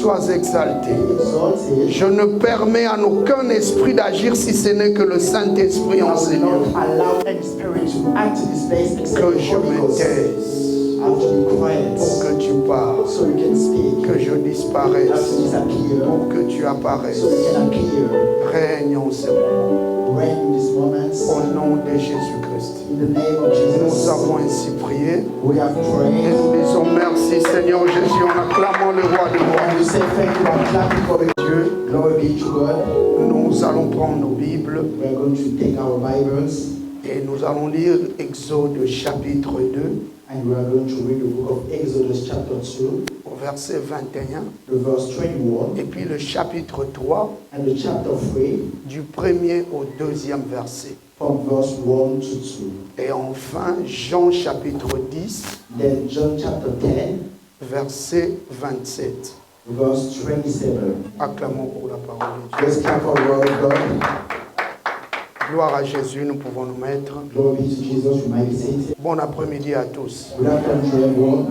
Sois exalté. exalted. Je ne permets à aucun esprit d'agir si ce n'est que le Saint-Esprit I will enseignant. not allow any spirit to act in this place except Que the je Holy me Ghost. taise, I have to be quiet pour que tu parles, so you can speak. que je I have to disparaisse, disappear pour que tu apparaisses. so you can appear. Règne en ce moment, Reign in these moments. au nom de Jésus-Christ. In the name of Nous Jesus, avons ainsi prié we have et prayed. nous disons merci Seigneur Jésus en acclamant le roi de gloire. And we say thank you and clapping for the Dieu, glory be to God. nous allons prendre nos Bibles We are going to take our Bibles et nous allons lire Exode chapitre 2 and we are going to read the book of Exodus chapter 2, au verset 21 the verse 21, et puis le chapitre 3 and the chapter 3 du premier au deuxième verset. from verse 1 to 2. Et enfin Jean chapitre 10 Then John chapter 10, verset 27. verse 27. Acclamons pour la parole de Dieu. Let's clap for the word of God. Gloire à Jésus, nous pouvons nous mettre. Glory be to Jesus, you might be seated. Bon après-midi à tous. Good afternoon to everyone.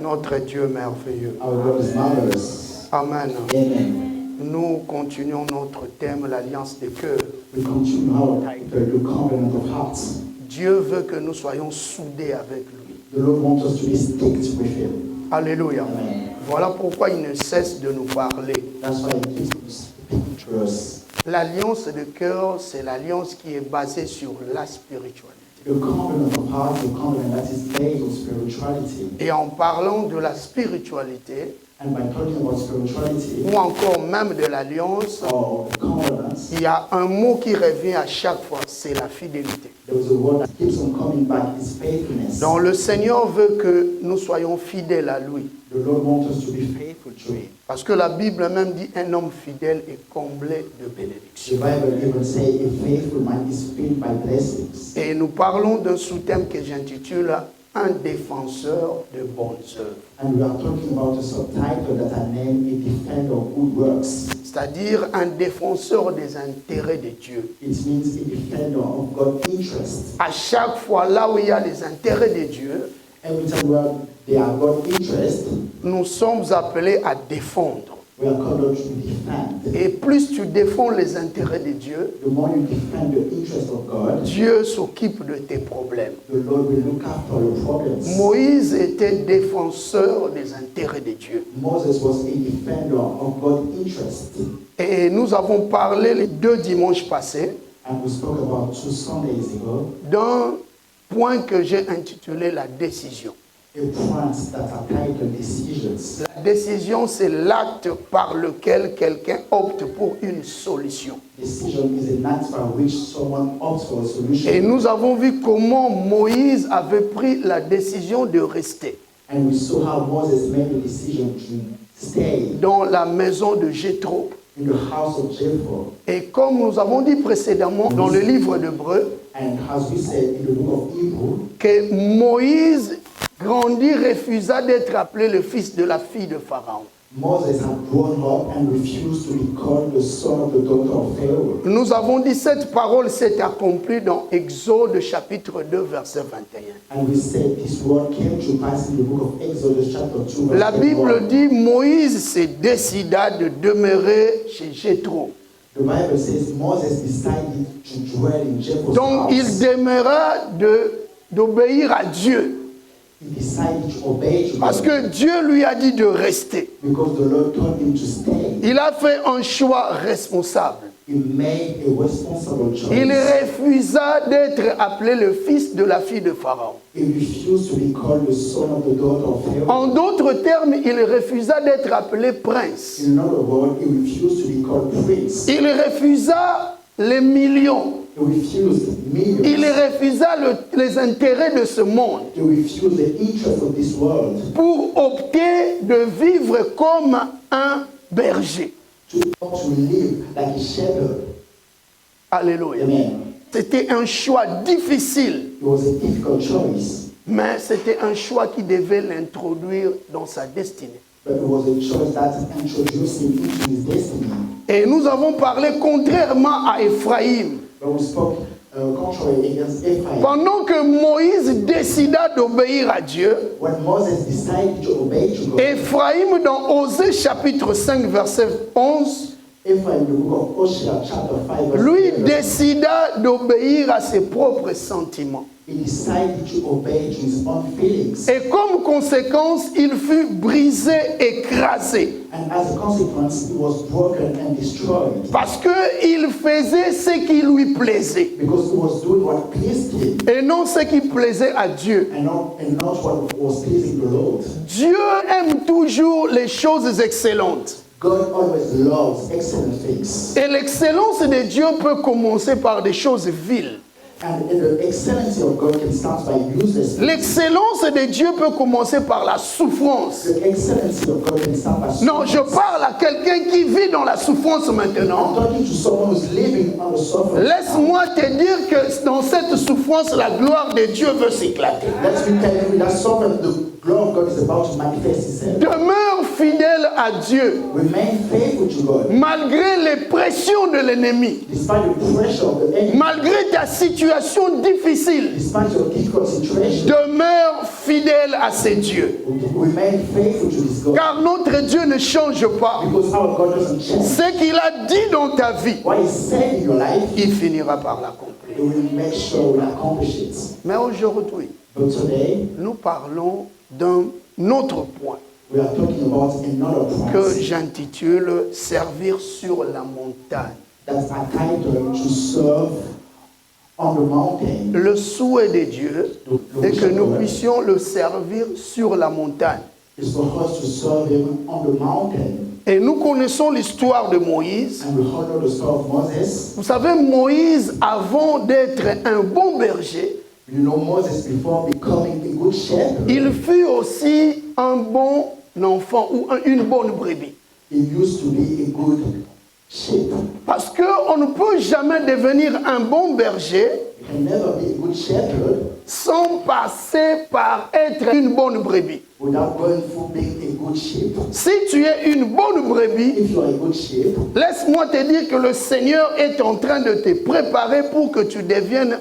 Notre Dieu merveilleux. Our God is marvelous. Amen. Amen. Nous continuons notre thème, l'alliance des cœurs. We continue our title, the covenant of hearts. Dieu veut que nous soyons soudés avec lui. The Lord wants us to be sticked with Him. Alléluia. Amen. Voilà pourquoi il ne cesse de nous parler. That's why He keeps speaking to us. L'alliance de cœur, c'est l'alliance qui est basée sur la spiritualité. The covenant of hearts, the covenant that is based on spirituality. Et en parlant de la spiritualité, And by talking about spirituality ou encore même de l'alliance, or covenants, il y a un mot qui revient à chaque fois, c'est la fidélité. there is a word that keeps on coming back, is faithfulness. Donc le Seigneur veut que nous soyons fidèles à lui. The Lord wants us to be faithful to Him. Parce que la Bible même dit un homme fidèle est comblé de The bénédictions. Bible even says a faithful man is filled by blessings. Et nous parlons d'un sous-thème que j'intitule un défenseur de bonnes œuvres. And we are talking about a subtitle that I name a defender of good works. C'est-à-dire un défenseur des intérêts de Dieu. It means a defender of God's interests. À chaque fois là où il y a les intérêts de Dieu, Every time where they are God's interests, nous sommes appelés à défendre. we are called to defend. Et plus tu défends les intérêts de Dieu, The more you defend the interests of God, Dieu s'occupe de tes problèmes. the Lord will look after your problems. Moïse était défenseur des intérêts de Dieu. Moses was a defender of God's interests. Et nous avons parlé les 2 dimanches passés And we spoke about 2 Sundays ago, d'un point que j'ai intitulé la décision. a point that are titled decisions. La décision, c'est l'acte par lequel quelqu'un opte pour une solution. Decision is an act by which someone opts for a Et solution. nous avons vu comment Moïse avait pris la décision de rester And we saw how Moses made the decision to stay dans la maison de Jéthro. in the house of Jethro. Et comme nous avons dit précédemment dans le livre d'Hébreux, And as we said in the book of Hebrew, que Moïse grandit, refusa d'être appelé le fils de la fille de Pharaon. Moses had grown up and refused to be called the son of the daughter of Pharaoh. Nous avons dit cette parole s'est accomplie dans Exode chapitre 2 verset 21. And we said this word came to pass in the book of Exodus chapter 2 verse La Bible 21. dit Moïse se décida de demeurer chez Jéthro. The Bible says Moses decided to dwell in Jephro's Donc il house. demeura d'obéir à Dieu. He decided to obey to Parce God que Dieu lui a dit de rester. because the Lord told him to stay. Il a fait un choix responsable. He made a responsible choice. Il refusa d'être appelé le fils de la fille de Pharaon. He refused to be called the son of the daughter of Pharaoh. En d'autres termes, il refusa d'être appelé prince. In another word, he refused to be called prince. Il refusa les millions. He refused millions. Il refusa les intérêts de ce monde He refused the interest of this world pour opter de vivre comme un berger. to live like a shepherd. Alléluia. Amen. C'était un choix difficile, It was a difficult choice, mais c'était un choix qui devait l'introduire dans sa destinée. but it was a choice that introduced him into his destiny. Et nous avons parlé contrairement à Éphraïm. But we spoke contrary against Ephraim. Pendant que Moïse décida d'obéir à Dieu, When Moses decided to obey to God, Ephraïm, dans Osée chapitre 5, verset 11, Ephraim, the book of Hosea, chapter 5, verse lui 11, décida d'obéir à ses propres sentiments. he decided to obey to his own feelings. Et comme conséquence, il fut brisé, écrasé. And as a consequence, he was broken and destroyed. Parce qu'il faisait ce qui lui plaisait. Because he was doing what pleased him Et non ce qui plaisait à Dieu. and not what was pleasing the Lord. Dieu aime toujours les choses excellentes. God always loves excellent things. Et l'excellence de Dieu peut commencer par des choses viles. And the excellency of God can start by useless things. L'excellence de Dieu peut commencer par la souffrance. The excellency of God can start by Non, je parle à quelqu'un qui vit dans la souffrance I'm maintenant. talking to someone who's living on the suffering. Laisse-moi te dire que dans cette souffrance, la gloire de Dieu veut s'éclater. Let me tell you that suffering, the glory of God is about to manifest itself. Demeure fidèle à Dieu, Remain faithful to God. malgré les pressions de l'ennemi, Despite the pressure of the enemy, malgré ta situation difficile. despite your difficult situation, Demeure fidèle à ces dieux. remain faithful to this God. Car notre Dieu ne change pas. Because our God doesn't change. Ce qu'il a dit dans ta vie, What He said in your life, il finira par l'accomplir. He will make sure we'll accomplish it. Mais aujourd'hui, But today, nous parlons d'un autre point we are talking about another que prize j'intitule « Servir sur la montagne that's entitled to serve on the mountain. ». Le souhait de Dieu est que nous puissions le servir sur la montagne. Is for us to serve Him on the mountain. Et nous connaissons l'histoire de Moïse. And we all know the story of Moses. Vous savez, Moïse, avant d'être un bon berger, You know Moses before becoming a good shepherd. il fut aussi un bon enfant ou une bonne brebis. He used to be a good sheep. Parce qu'on ne peut jamais devenir un bon berger You can never be a good shepherd sans passer par être une bonne brebis. without going through being a good sheep. Si tu es une bonne brebis, If you are a good sheep, laisse-moi te dire que le Seigneur est en train de te préparer pour que tu deviennes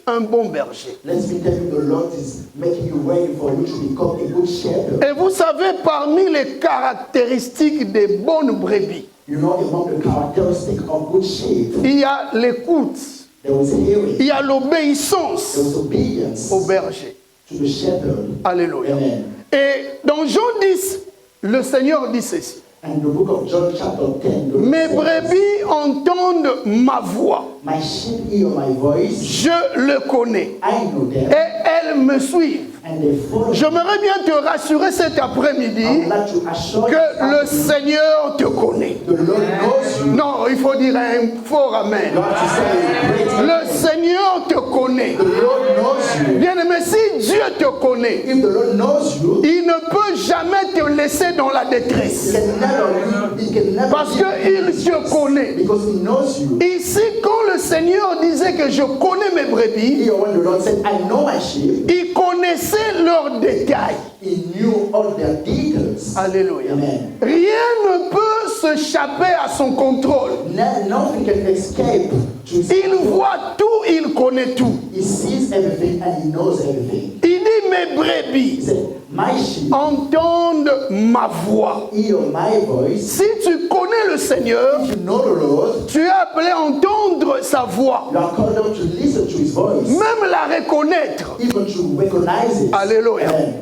un bon berger. let me tell you, the Lord is making you ready for you to become a good shepherd. Et vous savez, parmi les caractéristiques des bonnes brebis, You know, among the characteristics of good sheep, il y a l'écoute, there was hearing, il y a l'obéissance there was obedience au berger. to the shepherd. Alléluia. Amen. Et dans Jean 10, le Seigneur dit ceci. And the book of John chapter 10, the Lord Mes says, brebis entendent ma voix. my sheep hear my voice, Je le connais. I know them, Et elles me suivent. and they follow. J'aimerais bien te rassurer cet I après-midi would like to assure you que le something. Seigneur te connaît. The Lord knows you. Non, il faut dire un fort amen. You have to say a great Le Seigneur te connaît. The Lord knows you. Bien-aimé, si Dieu te connaît, If the Lord knows you, il ne peut jamais te laisser dans la He détresse. can never Parce qu'il te connaît. because He knows you. Ici, quand le Seigneur disait que je connais mes brebis, Here when the Lord said, I know my sheep, il connaissait leurs détails. He knew all their details. Alléluia. Amen. Rien ne peut s'échapper à son contrôle. Nothing can escape to His Il control. voit tout, il connaît tout. He sees everything and He knows everything. Il dit mes He brebis said, my sheep entendent ma voix. hear my voice. Si tu connais le Seigneur, If you know the Lord, tu es appelé à entendre sa voix, you are called up to listen to His voice, même la reconnaître. even to recognize it. Alléluia. Amen.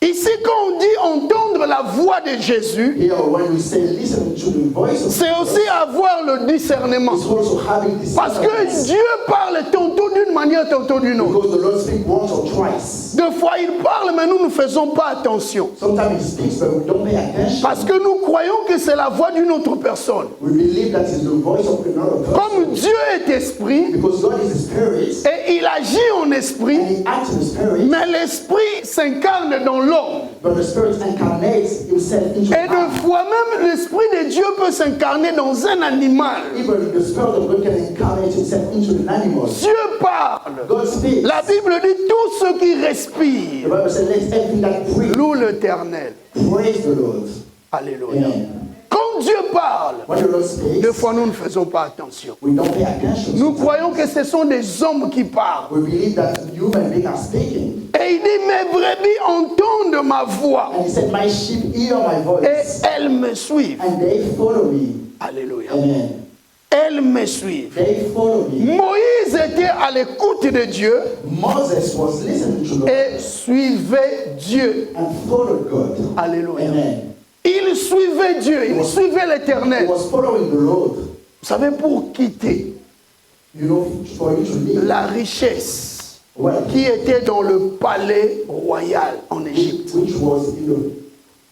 Ici, quand on dit entendre la voix de Jésus, Here, when we say listen to the voice of c'est God, aussi avoir le discernement. it's also having this Parce que Dieu parle tantôt d'une manière, tantôt d'une autre. because the Lord speaks once or twice. Deux fois, il parle, mais nous ne faisons pas attention. Sometimes He speaks, but we don't pay attention. Parce que nous croyons que c'est la voix d'une autre personne. We believe that is the voice of another person. Comme Dieu est esprit, Because God is a spirit, et il agit en and esprit, He acts in the spirit, mais l'esprit s'incarne dans l'homme. but the spirit incarnates Himself into Et man. de fois même, l'esprit de Dieu peut s'incarner dans un animal. Even the spirit of God can incarnate Himself into an animal. Dieu parle. God speaks. La Bible dit tout ce qui The respire Bible says, let everything that breathes loue l'Éternel. praise the Lord. Alléluia. Amen. Quand Dieu parle, When the Lord speaks, des fois nous ne faisons pas attention. we don't pay attention. Nous croyons que ce sont des hommes qui parlent. We believe that human beings are speaking. Et il dit, mes brebis entendent ma voix And he said, my sheep hear my et voice, elles me suivent. and they follow me. Alléluia. Amen. Elles me suivent. They follow me. Moïse était à l'écoute de Dieu Moses was listening to God et suivait Dieu. and followed God. Alléluia. Amen. Il suivait Dieu, il suivait He l'Éternel. was following the Lord. Vous savez, pour quitter You know, for you to live. la richesse Well, qui était dans le palais royal en Égypte which was in the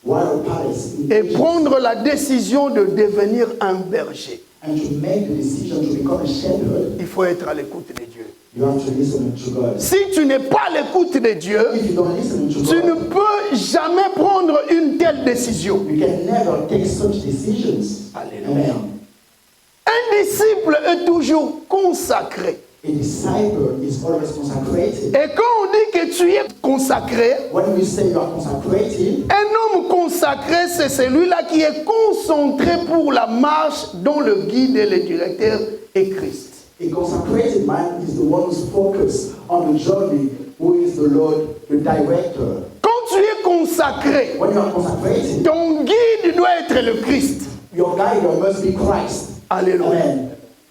royal palace in et Egypt, prendre la décision de devenir un berger, and to make the decision to become a shepherd, il faut être à l'écoute de Dieu. you have to listen to God. Si tu n'es pas à l'écoute de Dieu, If you don't listen to tu ne God, peux jamais prendre une telle décision. you can never take such decisions. Alléluia. Amen. Un disciple est toujours consacré. A disciple is always consecrated. Et quand on dit que tu es consacré, When we say you are consecrated, un homme consacré, c'est celui-là qui est concentré pour la marche dont le guide et le directeur est Christ. a consecrated man is the one who's focused on the journey, who is the Lord, the director. Quand tu es consacré, When you are consecrated, ton guide doit être le Christ. your guide must be Christ. Alléluia. Amen.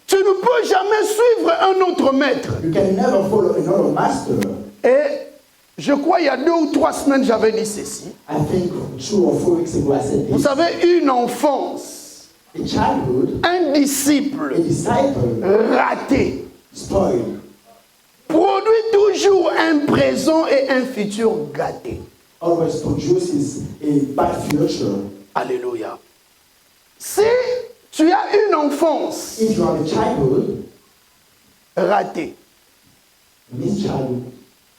Tu ne peux jamais suivre un autre maître. You can never follow another master. Et je crois il y a 2 ou 3 semaines, j'avais dit ceci. I think 2 or 4 weeks ago I said Vous this. savez, une enfance, A childhood, un a disciple disciple, raté, spoiled, produit toujours un présent et un futur gâté. always produces a bad future. Alléluia. Si tu as une enfance If you have a childhood, ratée, this childhood,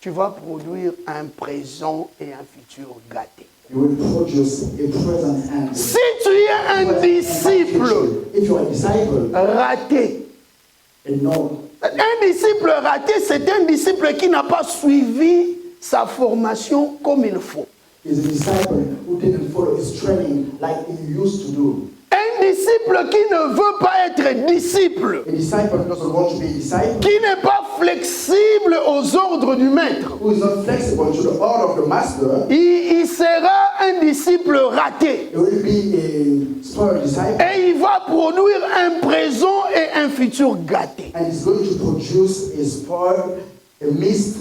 tu vas produire un présent et un futur gâté. you will produce a present and Si tu es un disciple If you are a disciple, raté, and no, un disciple raté, c'est un disciple qui n'a pas suivi sa formation comme il faut. is a disciple who didn't follow his training like he used to do. Un disciple qui ne veut pas être disciple, A disciple doesn't want to be a disciple, qui n'est pas flexible aux ordres du maître. who is not flexible to the order of the master. Il sera un disciple raté. He will be a spoiled disciple, Et il va produire un présent et un futur gâté. and he's going to produce a spoiled, a missed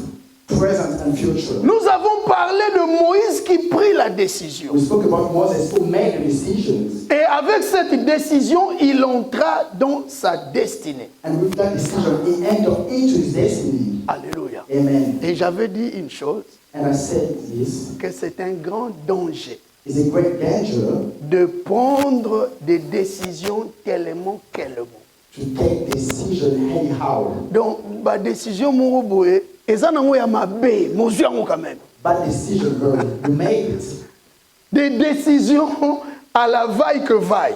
present and future. Nous avons parlé de Moïse qui prit la décision. We spoke about Moses who made the decisions, Et avec cette décision, il entra dans sa destinée. and with that decision, he entered into his destiny. Alléluia. Amen. Et j'avais dit une chose, And I said this que c'est un grand danger is a great danger de prendre des décisions tellement qu'elles vont. to take decision anyhow. Donc, ma décision, mon boy, et ça n'a pas mabe, mon Dieu, quand même. Bad decision, girl. You make it. Des décisions à la vaille que vaille.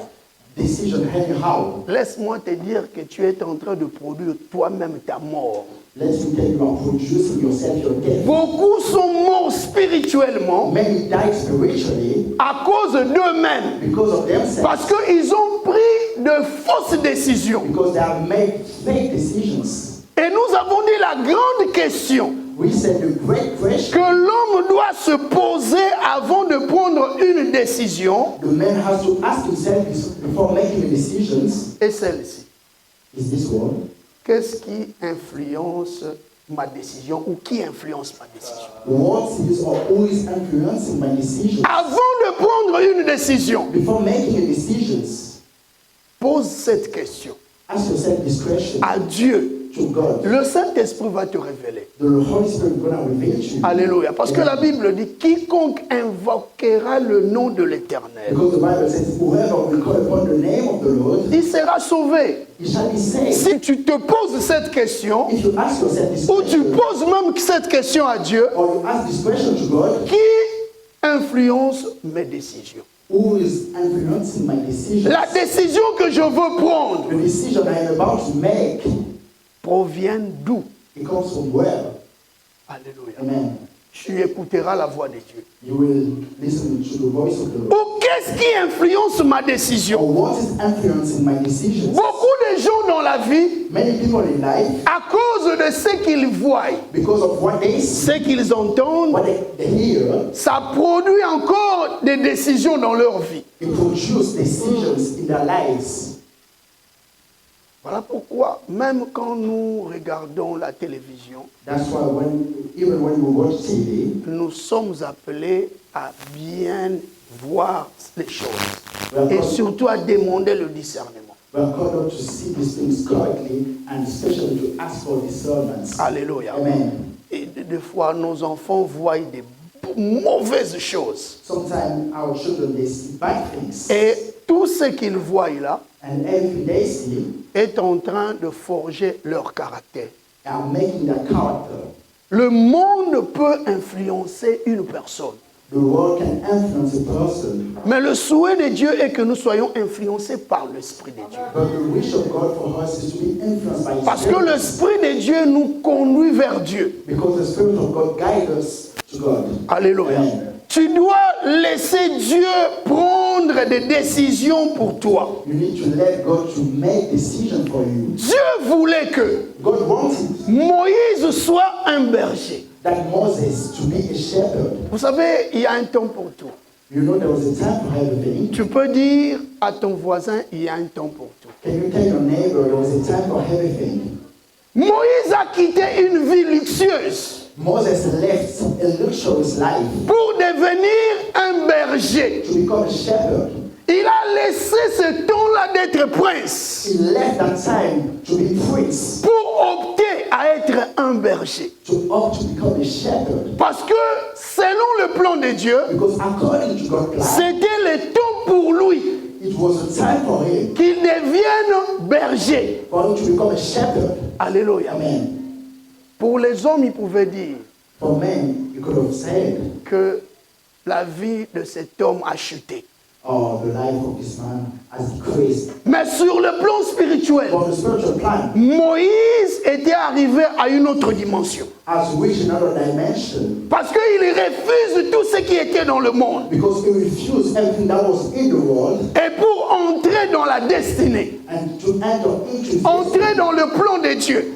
Decision anyhow. Laisse-moi te dire que tu es en train de produire toi-même ta mort. Let me tell you, you are producing yourself your death. Beaucoup sont morts spirituellement Many died spiritually à cause d'eux-mêmes. because of themselves. Parce qu'ils ont pris de fausses décisions. Because they have made fake decisions. Et nous avons dit la grande question We said the great que question l'homme doit se poser avant de prendre une décision the man has to ask himself before making the decisions est celle-ci. is this one. Qu'est-ce qui influence ma décision ou qui influence ma décision? What is or who is influencing my decisions? Avant de prendre une décision, Before making a decisions, pose cette question ask yourself this question à Dieu. to God. Le Saint-Esprit va te révéler. The Holy Spirit will reveal to you. Alléluia. Parce que la Bible dit quiconque invoquera le nom de l'Éternel, Because the Bible says, whoever will call upon the name of the Lord, il sera sauvé. he shall be saved. Si tu te poses cette question, If you ask yourself this ou tu question, poses même cette question à Dieu, or you ask this question to God, qui influence mes décisions? who is influencing my decisions? La décision que je veux prendre The decision I am about to make, provient d'où? it comes from where? Alléluia. Amen. tu écouteras la voix de Dieu? You will listen to the voice of the Lord. Ou qu'est-ce qui influence ma décision? Or what is influencing my decisions? Beaucoup de gens dans la vie, Many people in life, à cause de ce qu'ils voient, because of what they see, ce qu'ils entendent, what they hear, ça produit encore des décisions dans leur vie. it produces decisions in their lives. Voilà pourquoi, même quand nous regardons la télévision, That's why even when we watch TV, nous sommes appelés à bien voir les choses et surtout à demander le discernement. we are called up to see these things correctly and especially to ask for discernment. Alléluia. Amen. Et des fois, nos enfants voient des mauvaises choses. Sometimes our children, they see bad things. Et tout ce qu'ils voient là And everything they see est en train de forger leur caractère. are making their character. Le monde peut influencer une personne. The world can influence a person, Mais le souhait de Dieu est que nous soyons influencés par l'Esprit de Dieu. but the wish of God for us is to be influenced by His Parce que Spirit. l'Esprit de Dieu nous conduit vers Dieu. Because the Spirit of God guides us to God. Alléluia. Amen. Tu dois laisser Dieu prendre des décisions pour toi. You need to let God to make decisions for you. Dieu voulait que God wanted Moïse soit un berger. that Moses to be a shepherd. Vous savez, il y a un temps pour tout. You know there was a time for everything. Tu peux dire à ton voisin, il y a un temps pour tout. Can you tell your neighbor there was a time for everything? Moïse a quitté une vie luxueuse Moses left a luxurious life pour devenir un berger. to become a shepherd. Il a laissé ce temps-là d'être prince He left that time to be prince, pour opter à être un berger. to opt to become a shepherd. Parce que selon le plan de Dieu, Because according to God's plan, c'était le temps pour lui it was a time for him qu'il devienne berger. for him to become a shepherd. Alléluia. Amen. Pour les hommes, il pouvait dire For men, you could have said, que la vie de cet homme a chuté. oh, the life of this man has decreased. Mais sur le plan spirituel, For the spiritual plan Moïse était arrivé à une autre dimension. has reached another dimension Parce qu'il refuse tout ce qui était dans le monde. because he refused everything that was in the world Et pour entrer dans la destinée, and to enter into entrer dans le plan de Dieu,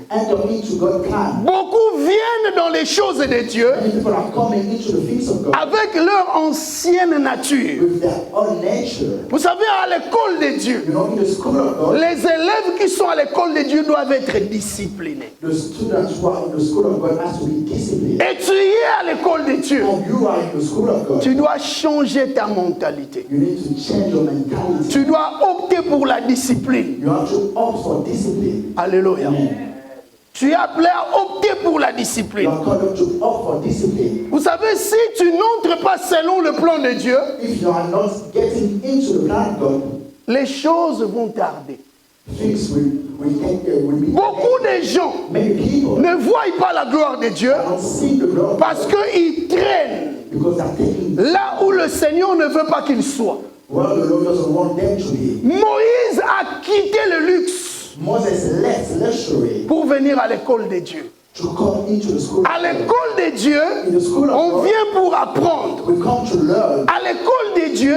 God's plan. beaucoup viennent dans les choses de Dieu Many people are coming into the things of God avec leur ancienne nature. with their own nature. Vous savez, à l'école de Dieu, You know, in the school of God, les élèves qui sont à l'école de Dieu doivent être disciplinés. the students who are in the school of God has to be disciplined. Et tu y es à l'école de Dieu, And you are in the school of God. tu dois changer ta mentalité. You need to change your mentality. Tu dois opter pour la discipline. You have to opt for discipline. Alléluia. Amen. Tu es appelé à opter pour la You discipline. are called up to opt for discipline. Vous savez, si tu n'entres pas selon le plan de Dieu, If you are not getting into the plan of God, les choses vont tarder. things will be Beaucoup de gens Many people ne voient pas la gloire de Dieu don't see the Lord parce qu'ils traînent because they're taking là où le Seigneur ne veut pas qu'ils soient. where the Lord doesn't want them to be. Moïse a quitté le luxe Moses left luxury pour venir à l'école de Dieu. to come into the school. À l'école de Dieu, In the school of on God, vient pour apprendre. we come to learn. À l'école de Dieu,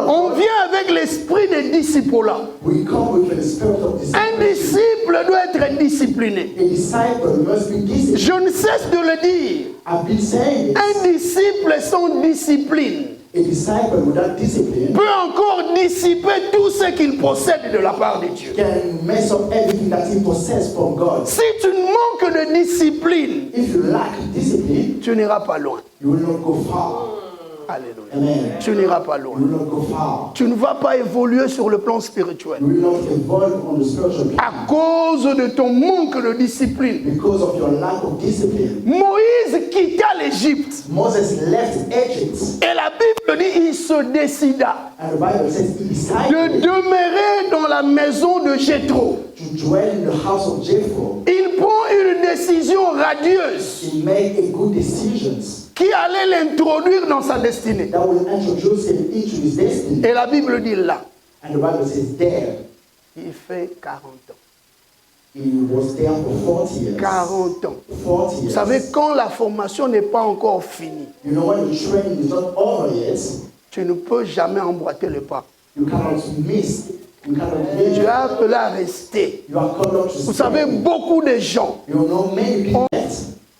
on vient avec l'esprit de disciple-là. We come with the spirit of Un discipline. disciple doit être discipliné. A disciple must be disciplined. Je ne cesse de le dire. I've been saying Un this. disciple sans discipline A disciple without discipline peut encore dissiper tout ce qu'il possède de la part de Dieu. can mess up everything that he possesses from God. Si tu manques de discipline, If you lack discipline, tu n'iras pas loin. you will not go far. Alléluia. Amen. Tu n'iras pas You loin. will not go far. Tu ne vas pas évoluer sur le plan spirituel. You will not evolve on the spiritual plan À cause de ton manque de discipline. because of your lack of discipline. Moïse quitta l'Égypte. Moses left Egypt, Et la Bible dit il se décida and the Bible says he de decided demeurer dans la maison de Jéthro. to dwell in the house of Jethro. Il prend une décision radieuse He made a good decisions qui allait l'introduire dans sa destinée. that will introduce him into his destiny. Et la Bible dit là, And the Bible says there, il fait 40 ans. He was there for 40 years. 40 ans. 40 Vous years. savez, quand la formation n'est pas encore finie, You know, when the training is not over yet, tu ne peux jamais emboîter le pas. you cannot miss. You cannot Tu miss. es appelé à rester. You are called to Vous savez, stay. beaucoup de gens, You know many people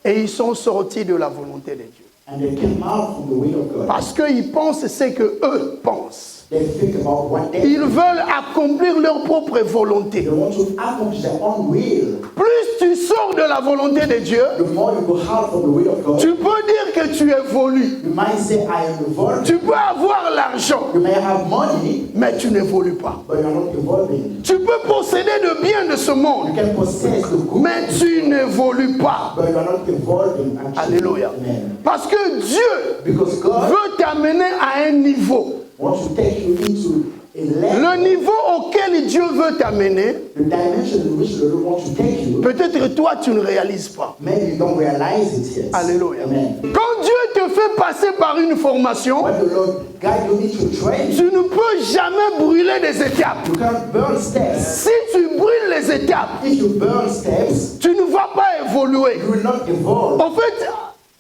et ils sont sortis de la volonté de Dieu. and they came out from the will of God. Parce qu'ils pensent ce que eux pensent. They think about what Ils veulent accomplir leur propre volonté. they want to accomplish their own will. Plus tu sors de la volonté de Dieu, The more you go out from the will of God, tu peux dire que tu évolues. you might say, I am evolving. Tu peux avoir l'argent, You may have money, mais tu n'évolues pas. but you are not evolving. Tu peux posséder de biens de ce You monde, can possess the good, mais tu n'évolues pas. but you are not evolving. Actually. Alléluia. Amen. Parce que Dieu Because God veut t'amener à un niveau. wants to take you into a level, Le niveau auquel Dieu veut t'amener, the dimension in which the Lord wants to take you. peut-être toi tu ne réalises pas. Maybe you don't realize it yet. Alléluia. Amen. Quand Dieu te fait passer par une formation, When the Lord guide you into training, tu ne peux jamais brûler des étapes. you can't burn steps. Si tu brûles les étapes, If you burn steps, tu ne vas pas évoluer. you will not evolve. En fait,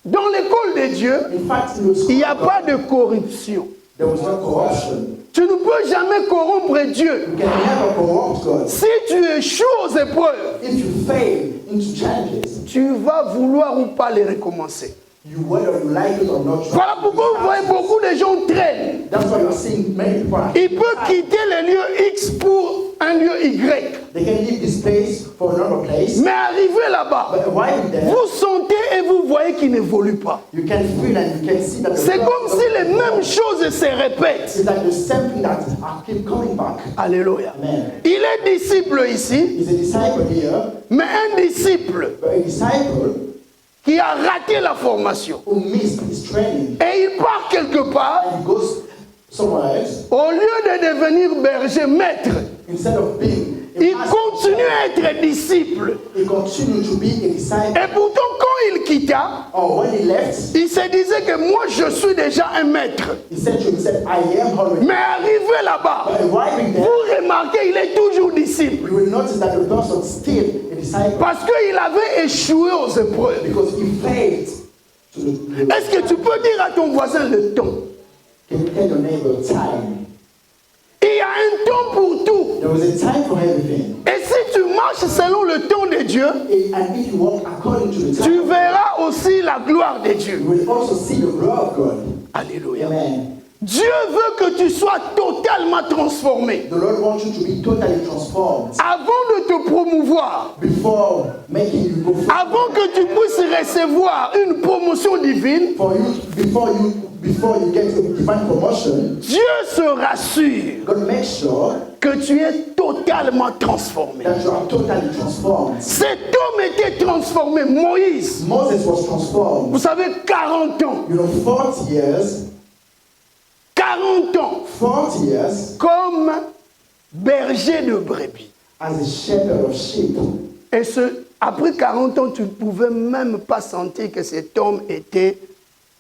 dans l'école de Dieu, In fact, in the school il n'y a of God, pas de corruption. there was no corruption. Tu ne peux jamais corrompre Dieu. You can never corrupt God. Si tu échoues aux épreuves, If you fail into challenges, tu vas vouloir ou pas les recommencer. you whether you like it or not. Voilà pourquoi vous voyez beaucoup de gens traînent. That's why you're seeing many people. Il peut quitter le lieu X pour un lieu Y. They can leave this place for another place, Mais arrivé là-bas, but arriving there, vous sentez et vous voyez qu'il n'évolue pas. you can feel and you can see that the C'est Lord comme si les mêmes choses se répètent. It's like the same thing that keep coming back. Alléluia. Amen. Il est disciple ici, He's a disciple here, mais un disciple but a disciple qui a raté la formation. who missed his training Et il part quelque part, and goes somewhere else. au lieu de devenir berger maître, Instead of being a il master, continue à être disciple. he continued to be a disciple. Et pourtant, quand il quitta, Or when he left, il se disait que moi je suis déjà un maître. he said to himself, I am already. Mais arrivé là-bas, But arriving there, vous remarquez, il est toujours disciple. you will notice that the person is still a disciple Parce qu'il avait échoué aux épreuves. because he failed to the. Est-ce que tu peux dire à ton voisin le temps? Can you tell your neighbor time? Il y a un temps pour tout. There was a time for everything. Et si tu marches selon le temps de Dieu, And if you walk according to the tu time, verras aussi la gloire de you Dieu. will also see the glory of God. Alléluia. Amen. Dieu veut que tu sois totalement transformé. The Lord wants you to be totally transformed Avant de te promouvoir, before making you go forward. avant que tu puisses recevoir une promotion divine, Before you get a divine promotion, Dieu se rassure God make sure que tu es totalement transformé. that you are totally transformed. Cet homme était transformé, Moïse. Moses was transformed. Vous savez, 40 ans. You know, 40 years, 40 ans 40 years comme berger de brebis. as a shepherd of sheep. Et après 40 ans, tu ne pouvais même pas sentir que cet homme était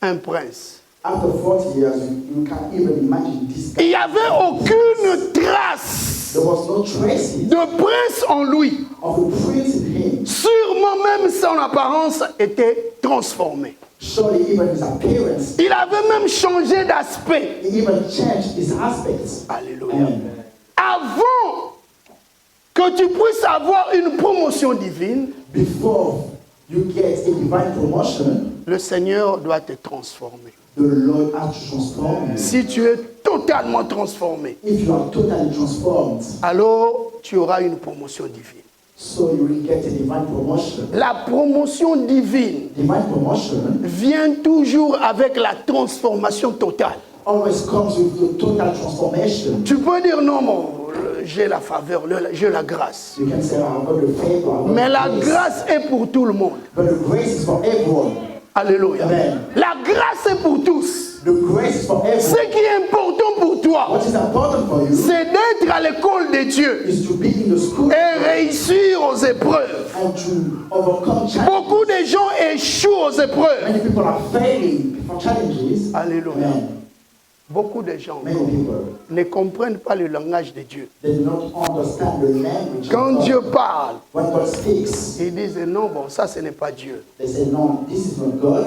un prince. After 40 years, you can't even imagine this Il guy. n'y avait aucune trace There was no traces de prince en lui. of a prince in him. Sûrement même son apparence était transformée. Surely even his appearance, Il avait même changé d'aspect. he even changed his aspects. Alléluia. Amen. Avant que tu puisses avoir une promotion divine, Before you get a divine promotion, le Seigneur doit te transformer. the Lord has to transform you. Si tu es totalement transformé, If you are totally transformed, alors tu auras une promotion divine. so you will get a divine promotion. La promotion divine Divine promotion vient toujours avec la transformation totale. always comes with the total transformation. Tu peux dire non, j'ai la faveur, j'ai la grâce. You can say, I've got the favor, I've got Mais the la grace. grâce est pour tout le monde. But the grace is for everyone. Alléluia. Amen. La grâce est pour tous. The grace is for Ce everyone. qui est important pour toi, What is important for you c'est d'être à l'école de Dieu is to be in the school et réussir aux épreuves. and to overcome challenges. Beaucoup de gens échouent aux épreuves. Many people are failing for challenges. Alléluia. Amen. Beaucoup de gens Many people, ne comprennent pas le langage de Dieu. they do not understand the language Quand of Dieu God. parle, When God speaks, ils disent non, bon, ça ce n'est pas Dieu. they say, no, this is not God.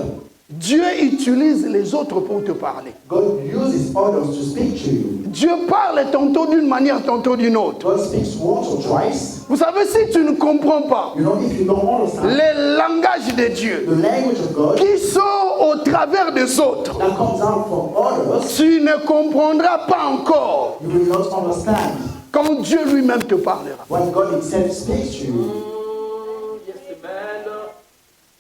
Dieu utilise les autres pour te parler. God uses others to speak to you. Dieu parle tantôt d'une manière, tantôt d'une autre. God speaks once or twice. Vous savez, si tu ne comprends pas You know, if you don't understand le langage de Dieu the language of God qui sort au travers des autres, that comes out from others, tu ne comprendras pas encore you will not understand quand Dieu lui-même te parlera. when God himself speaks to you.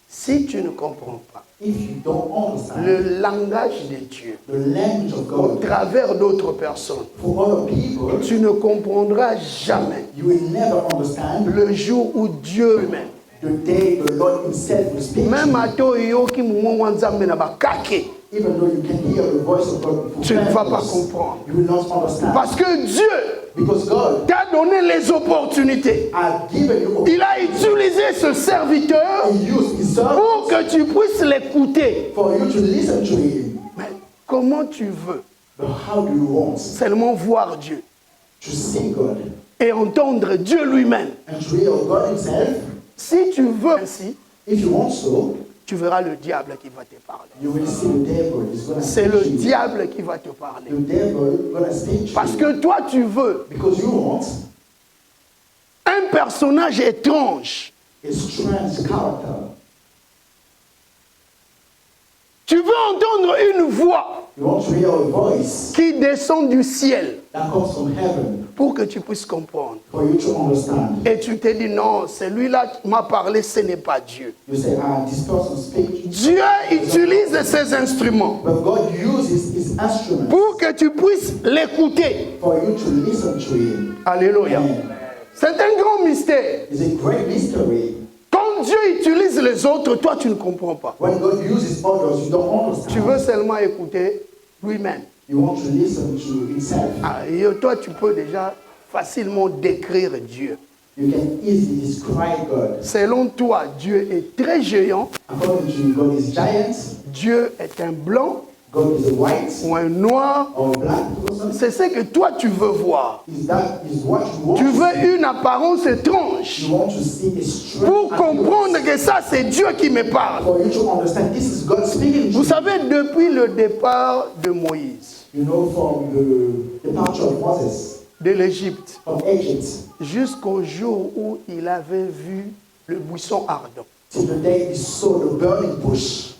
Si tu ne comprends pas If you don't understand le langage de Dieu the language of au God travers d'autres personnes, for other people, tu ne comprendras jamais you will never understand le jour où Dieu lui-même, the day the Lord himself will speak même to à toi yoki mumu wanzambe na bakake, you. Even though you can hear the voice of God for tu ne vas pas purpose, comprendre. you will not understand. Parce que Dieu Because God t'a donné les opportunités. has given you, Il a utilisé ce serviteur He used his servant pour que tu puisses l'écouter. for you to listen to him. Mais comment tu veux But how do you want seulement voir Dieu to see God et entendre Dieu lui-même? and to hear God himself? Si tu veux ainsi, If you want so, tu verras le diable qui va te parler. you will see the devil is going to C'est speak le to you. diable qui va te parler. The devil going to speak to Parce you. que toi, tu veux Because you want un personnage étrange. a strange character. Tu veux entendre une voix You want to hear a voice qui descend du ciel that comes from heaven pour que tu puisses comprendre. for you to understand. Et tu te dis non, celui-là qui m'a parlé, ce n'est pas Dieu. You say, this person speaks. Dieu utilise ses instruments But God uses his instruments pour que tu puisses l'écouter. for you to listen to him. Alléluia. Amen. C'est un grand mystère. It's a great mystery. Quand Dieu utilise les autres, toi tu ne comprends pas. When God uses others, you don't Tu understand. veux seulement écouter lui-même. You want to listen to himself. Ah, et toi tu peux déjà facilement décrire Dieu. You can easily describe God. Selon toi, Dieu est très géant, According to you, God is giant, Dieu est un blanc God is a white ou un noir. or a black person. C'est ce que toi tu veux voir. That is what you want Tu to see. veux une apparence étrange You want to see a strange pour comprendre appearance. que ça c'est Dieu qui me parle. For you to understand this is God speaking to Vous you. savez, depuis le départ de Moïse, You know, from the departure of Moses de l'Égypte, from Egypt jusqu'au jour où il avait vu le buisson ardent. till the day he saw the burning bush.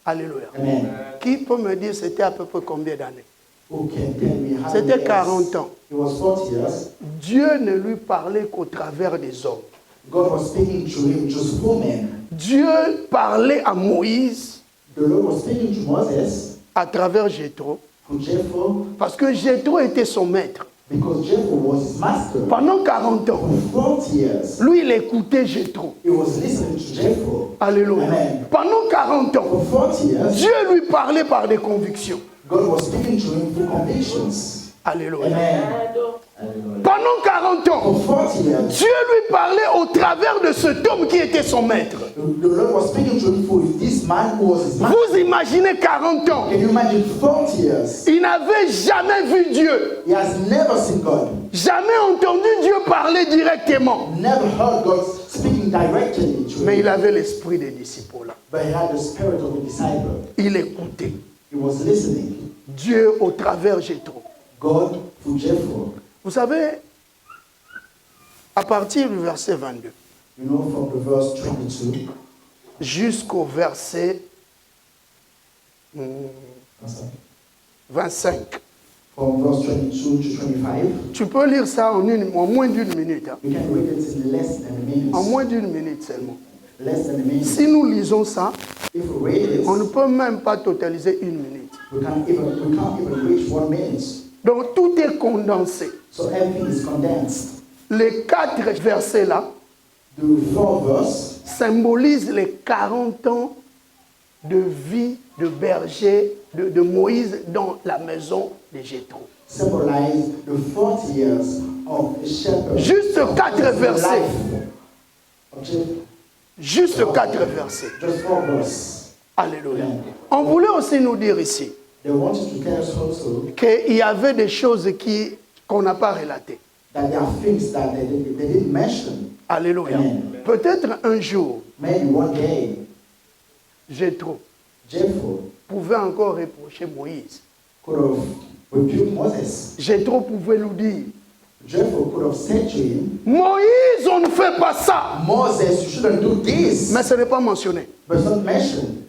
Alléluia. Amen. Qui peut me dire c'était à peu près combien d'années? Who can tell me how C'était many 40 years? ans. It was 40 years. Dieu ne lui parlait qu'au travers des hommes. God was speaking to him just through men. Dieu parlait à Moïse The Lord was speaking to Moses à travers Jéthro, through Jethro parce que Jéthro était son maître. because Jethro was his master. Pendant 40 ans, For 40 years, lui, il écoutait Jéthro. he was listening to Jethro. Alléluia. Amen. Pendant 40 ans, For 40 years, Dieu lui parlait par des convictions. God was speaking to him through convictions. Alléluia. Amen. Pendant 40 ans, For 40 years, Dieu lui parlait au travers de cet homme qui était son maître. the Lord was speaking to him through this man who was his master. Vous imaginez 40 ans. Can you imagine 40 years? Il n'avait jamais vu Dieu, He has never seen God, jamais entendu Dieu parler directement. never heard God speaking directly to Mais him. il avait l'esprit des disciples là. But he had the spirit of a disciple. Il écoutait He was listening. Dieu au travers Jéthro. God through Jethro. Vous savez, à partir du verset 22 You know, from the verse 22, jusqu'au verset 25. from verse 22 to 25, Tu peux lire ça en moins d'une minute. Hein. you can read it in less than a minute. En moins d'une minute seulement. Less than a minute. Si nous lisons ça, If we read it, on ne peut même pas totaliser une minute. we can't even reach 1 minute. Donc tout est condensé. So everything is condensed. Les 4 versets là The 4 verse symbolisent les 40 ans de vie de berger de Moïse dans la maison de Jéthro. symbolize the 40 years of a shepherd. Juste of 4 the versets. life of Jethro. Juste 4 versets. Just 4 verses. Alléluia. On voulait aussi nous dire ici They wanted to tell us also qu'il y avait des choses qu'on n'a pas relatées. that there are things that they didn't mention. Alléluia. Amen. Peut-être un jour, Maybe one day, Jéthro Jephthah pouvait encore reprocher Moïse. could have rebuked Moses. Jéthro pouvait lui dire, Jephthah could have said to him, Moïse, on ne fait pas ça. Moses, you shouldn't do this. Mais ce n'est pas mentionné. But it's not mentioned.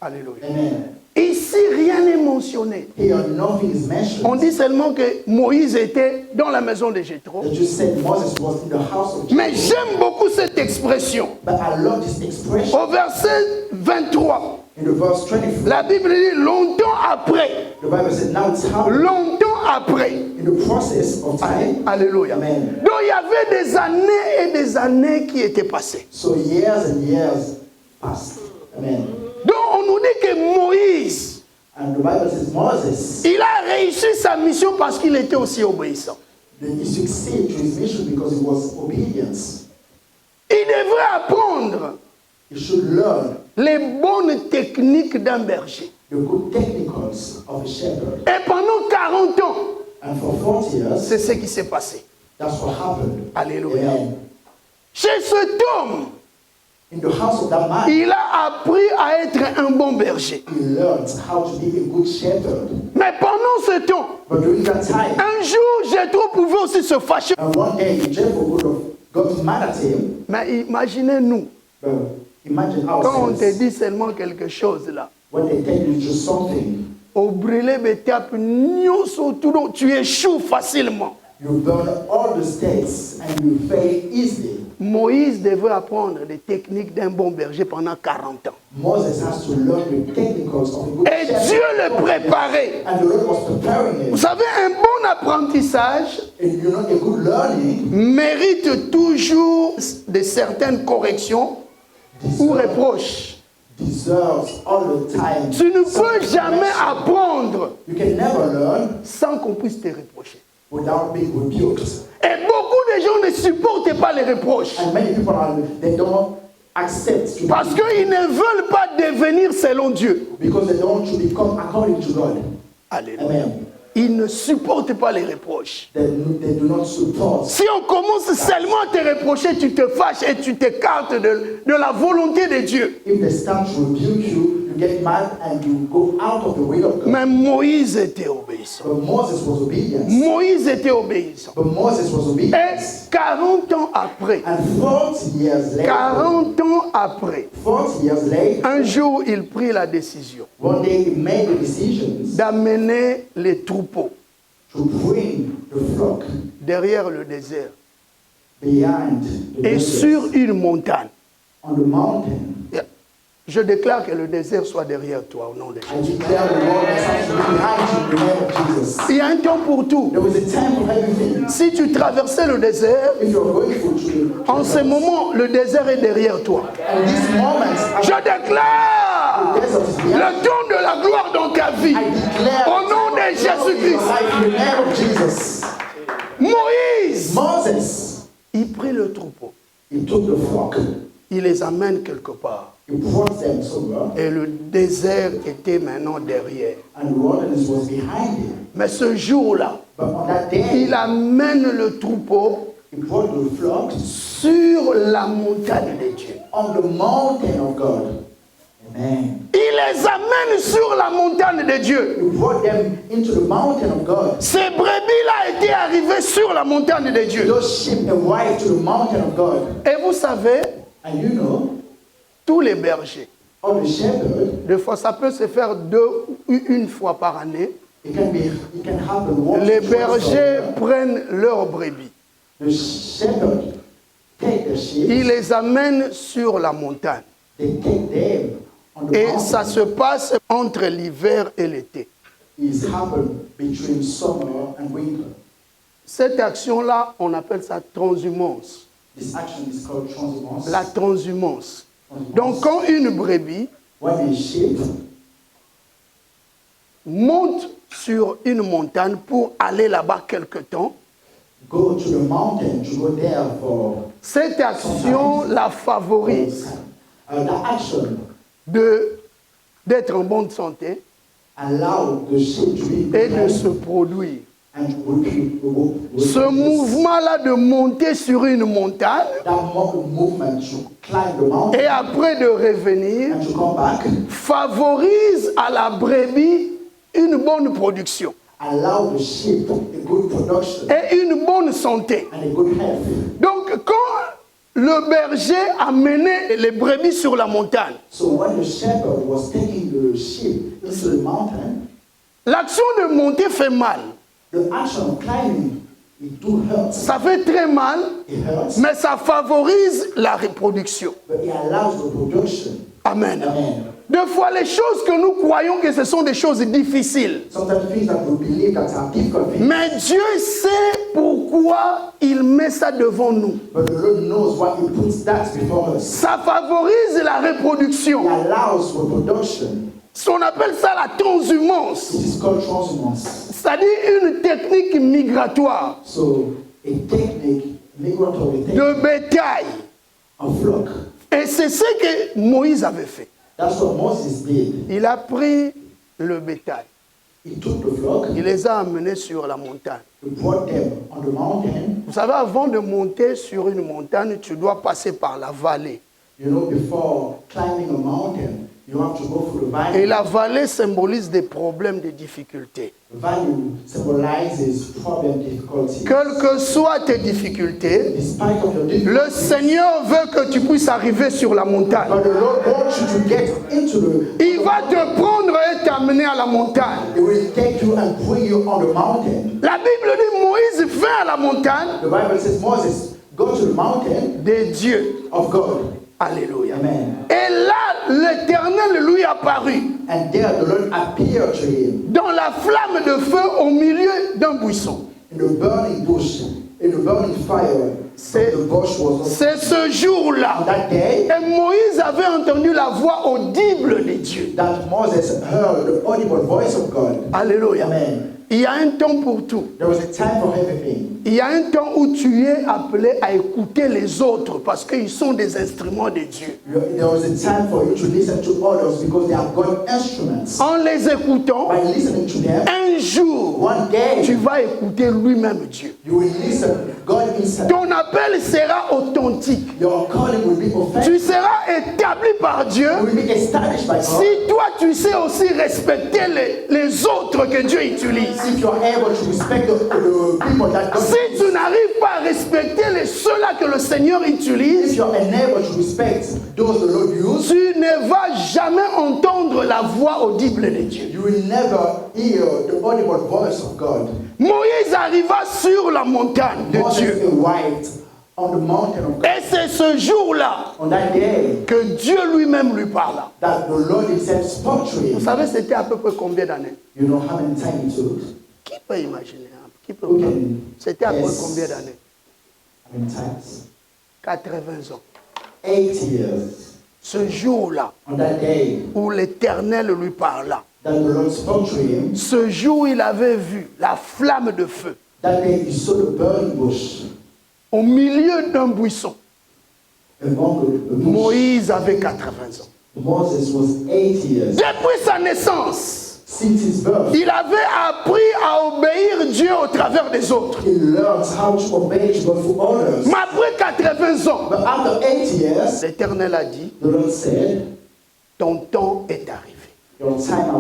Alléluia. Amen. Ici, rien n'est mentionné. Here, nothing is mentioned. On dit seulement que Moïse était dans la maison de Jéthro. They just said Moses was in the house of Mais Jephthah. j'aime beaucoup cette expression. But I love this expression. Au verset 23, In the verse 24, la Bible dit longtemps après. the Bible said, now it's happening. Longtemps après. In the process of time. Alléluia. Amen. Donc il y avait des années et des années qui étaient passées. So years and years passed. Amen. Donc on nous dit que Moïse, And the Bible says Moses, il a réussi sa mission parce qu'il était aussi obéissant. he succeeded to his mission because he was obedience. Il devrait apprendre He should learn les bonnes techniques d'un berger. the good technicals of a shepherd. Et pendant 40 ans, And for 40 years, c'est ce qui s'est passé. that's what happened. Alléluia. Amen. Chez cet homme, In the house of that man, il a appris à être un bon berger. he learned how to be a good shepherd. Mais pendant ce temps, But during that time, un jour, Jéthro pouvait aussi se fâcher. and one day, Jephthah would have got mad at him. Mais imaginez-nous, But imagine quand on te ourselves dit seulement quelque chose là, when they tell you just something, au brûlé betape, tu échoues facilement. you burn all the stakes and you fail easily. Moïse devait apprendre les techniques d'un bon berger pendant 40 ans. Moses has to learn the technicals of a good Et shepherd. Dieu le préparait. And the Lord was preparing him. Vous savez, un bon apprentissage And you know, a good learning mérite toujours de certaines corrections ou reproches. deserves all the time. Tu ne some peux jamais correction. apprendre You can never learn sans qu'on puisse te reprocher. without being rebuked. Et beaucoup de gens ne supportent pas les reproches And many people they don't accept to parce qu'ils ne veulent pas devenir selon Dieu. because they don't want to become according to God. Alléluia. Amen. Ils ne supportent pas les reproches. They do not support. Si on commence seulement à te reprocher, tu te fâches et tu t'écartes de la volonté de Dieu. If they start to rebuke you, you get mad and you go out of the will of God. Mais Moïse était obéissant. But Moses was obedient. Moïse était obéissant. But Moses was obedient. Et 40 ans après, And 40 years later, 40 ans après, 40 years later, un jour, il prit la décision one day he made the decisions d'amener les troupeaux to bring the flock derrière le désert behind the et desert, sur une montagne. on the mountain. Je déclare que le désert soit derrière toi au nom de I Jésus. declare the wilderness has to be behind you in the name of Jesus. Il y a un temps pour tout. There was a time for everything. Si tu traversais le désert, If you're going through en ce moment, le désert est derrière toi. and this moment, Je déclare the desert is behind le don de la gloire dans ta vie. I declare Au nom de in your Jésus-Christ. life in the name of Jesus. Moïse, Moses, il prit le troupeau. he took the flock, Il les amène quelque part. he brought them somewhere, Et le désert était maintenant derrière. and the wilderness was behind him. Mais ce jour-là, But on that day, il amène le troupeau he brought the flock sur la montagne de Dieu. on the mountain of God. Amen. Il les amène sur la montagne de Dieu. He brought them into the mountain of God. Ces brebis-là étaient arrivées sur la montagne de Dieu. Those sheep arrived to the mountain of God. Et vous savez, And you know, tous les bergers, all the shepherds, des fois ça peut se faire une fois par année, it can happen once les or twice a bergers year. prennent leurs brebis. The shepherd take the sheep, Ils les amènent sur la montagne. they take them on the Et mountain. ça se passe entre l'hiver et l'été. It's happened between summer and winter. Cette action-là, on appelle ça transhumance. This action is called transhumance. La transhumance. Donc quand une brebis When a sheep monte sur une montagne pour aller là-bas quelque temps, go to the mountain to go there for cette action la favorise that action d'être en bonne santé, allow the sheep to be et de se produire. and to Ce mouvement-là de monter sur une montagne that movement to climb the mountain et après de revenir and to come back favorise à la brebis une bonne production allow the sheep a good production et une bonne santé. and a good health. Donc quand le berger a mené les brebis sur la montagne, So when the shepherd was taking the sheep into the mountain, l'action de monter fait mal. the action of climbing, it do hurt. Ça fait très mal, It hurts, mais ça favorise la reproduction. but it allows the production. Amen. Amen. Deux fois, les choses que nous croyons que ce sont des choses difficiles. Sometimes things that we believe that are difficult things, Mais Dieu sait pourquoi il met ça devant nous. but the Lord knows why He puts that before us. Ça favorise la He reproduction. allows for production. On appelle ça la transhumance. It is called transhumance. C'est-à-dire une technique migratoire So a technique, migratory technique de bétail. of flock. Et c'est ce que Moïse avait fait. That's what Moses did. Il a pris le bétail. He took the flock, Il les a amenés sur la montagne. he brought them on the mountain. Vous savez, avant de monter sur une montagne, tu dois passer par la vallée. You know, before climbing a mountain, you have to go through the Et valley. la vallée symbolise des problèmes, des difficultés. The valley symbolizes problem, difficulty. Quelles que soient tes difficultés, Despite of your le difficulty, Seigneur veut que tu puisses arriver sur la montagne. but the Lord wants you to get into the. Il va te prendre et t'amener à la montagne. He will take you and bring you on the mountain. La Bible dit Moïse vint à la montagne The Bible says Moses, go to the mountain de Dieu. of God. Alléluia. Amen. Et là, l'Éternel lui apparut And there the Lord appeared to him dans la flamme de feu au milieu d'un buisson. in the burning bush, in the burning fire. C'est- The bush was on C'est ce jour-là. that day Et Moïse avait entendu la voix audible de Dieu. that Moses heard the audible voice of God. Alléluia. Amen. Il y a un temps pour tout. There was a time for everything. Il y a un temps où tu es appelé à écouter les autres parce qu'ils sont des instruments de Dieu. There was a time for you to listen to others because they are God instruments. En les écoutant, By listening to them, un jour, one day tu vas écouter lui-même Dieu. you will listen God himself. Ton appel sera authentique. Your calling will be authentic. Tu seras établi par Dieu You will be established by God. si toi tu sais aussi respecter les autres que Dieu utilise. If you are able to respect the people that God Si tu n'arrives pas à respecter ceux-là que le Seigneur if utilise, you are unable to respect those the Lord used, tu ne vas jamais entendre la voix audible de Dieu. you will never hear the audible voice of God. Moïse arriva sur la montagne de Moses Dieu. arrived on the mountain of God. Et c'est ce jour-là On that day que Dieu lui-même lui parla. that the Lord himself spoke to Vous him. savez, c'était à peu près combien d'années? You know how many times it took? Qui peut imaginer? Qui peut Ok. C'était à peu près Yes. combien d'années? How many times? 80 ans. 8 years. Ce jour-là On that day où l'Éternel lui parla. that the Lord spoke to him, Ce jour, il avait vu la flamme de feu that day he saw the burning bush au milieu d'un buisson. among the bush. Moïse avait 80 ans. Moses was 8 years. Depuis sa naissance, Since his birth, il avait appris à obéir Dieu au travers des autres. he learned how to obey God for others. Mais après 80 ans, But after 8 years, l'Éternel a dit, the Lord said, ton temps est arrivé. your time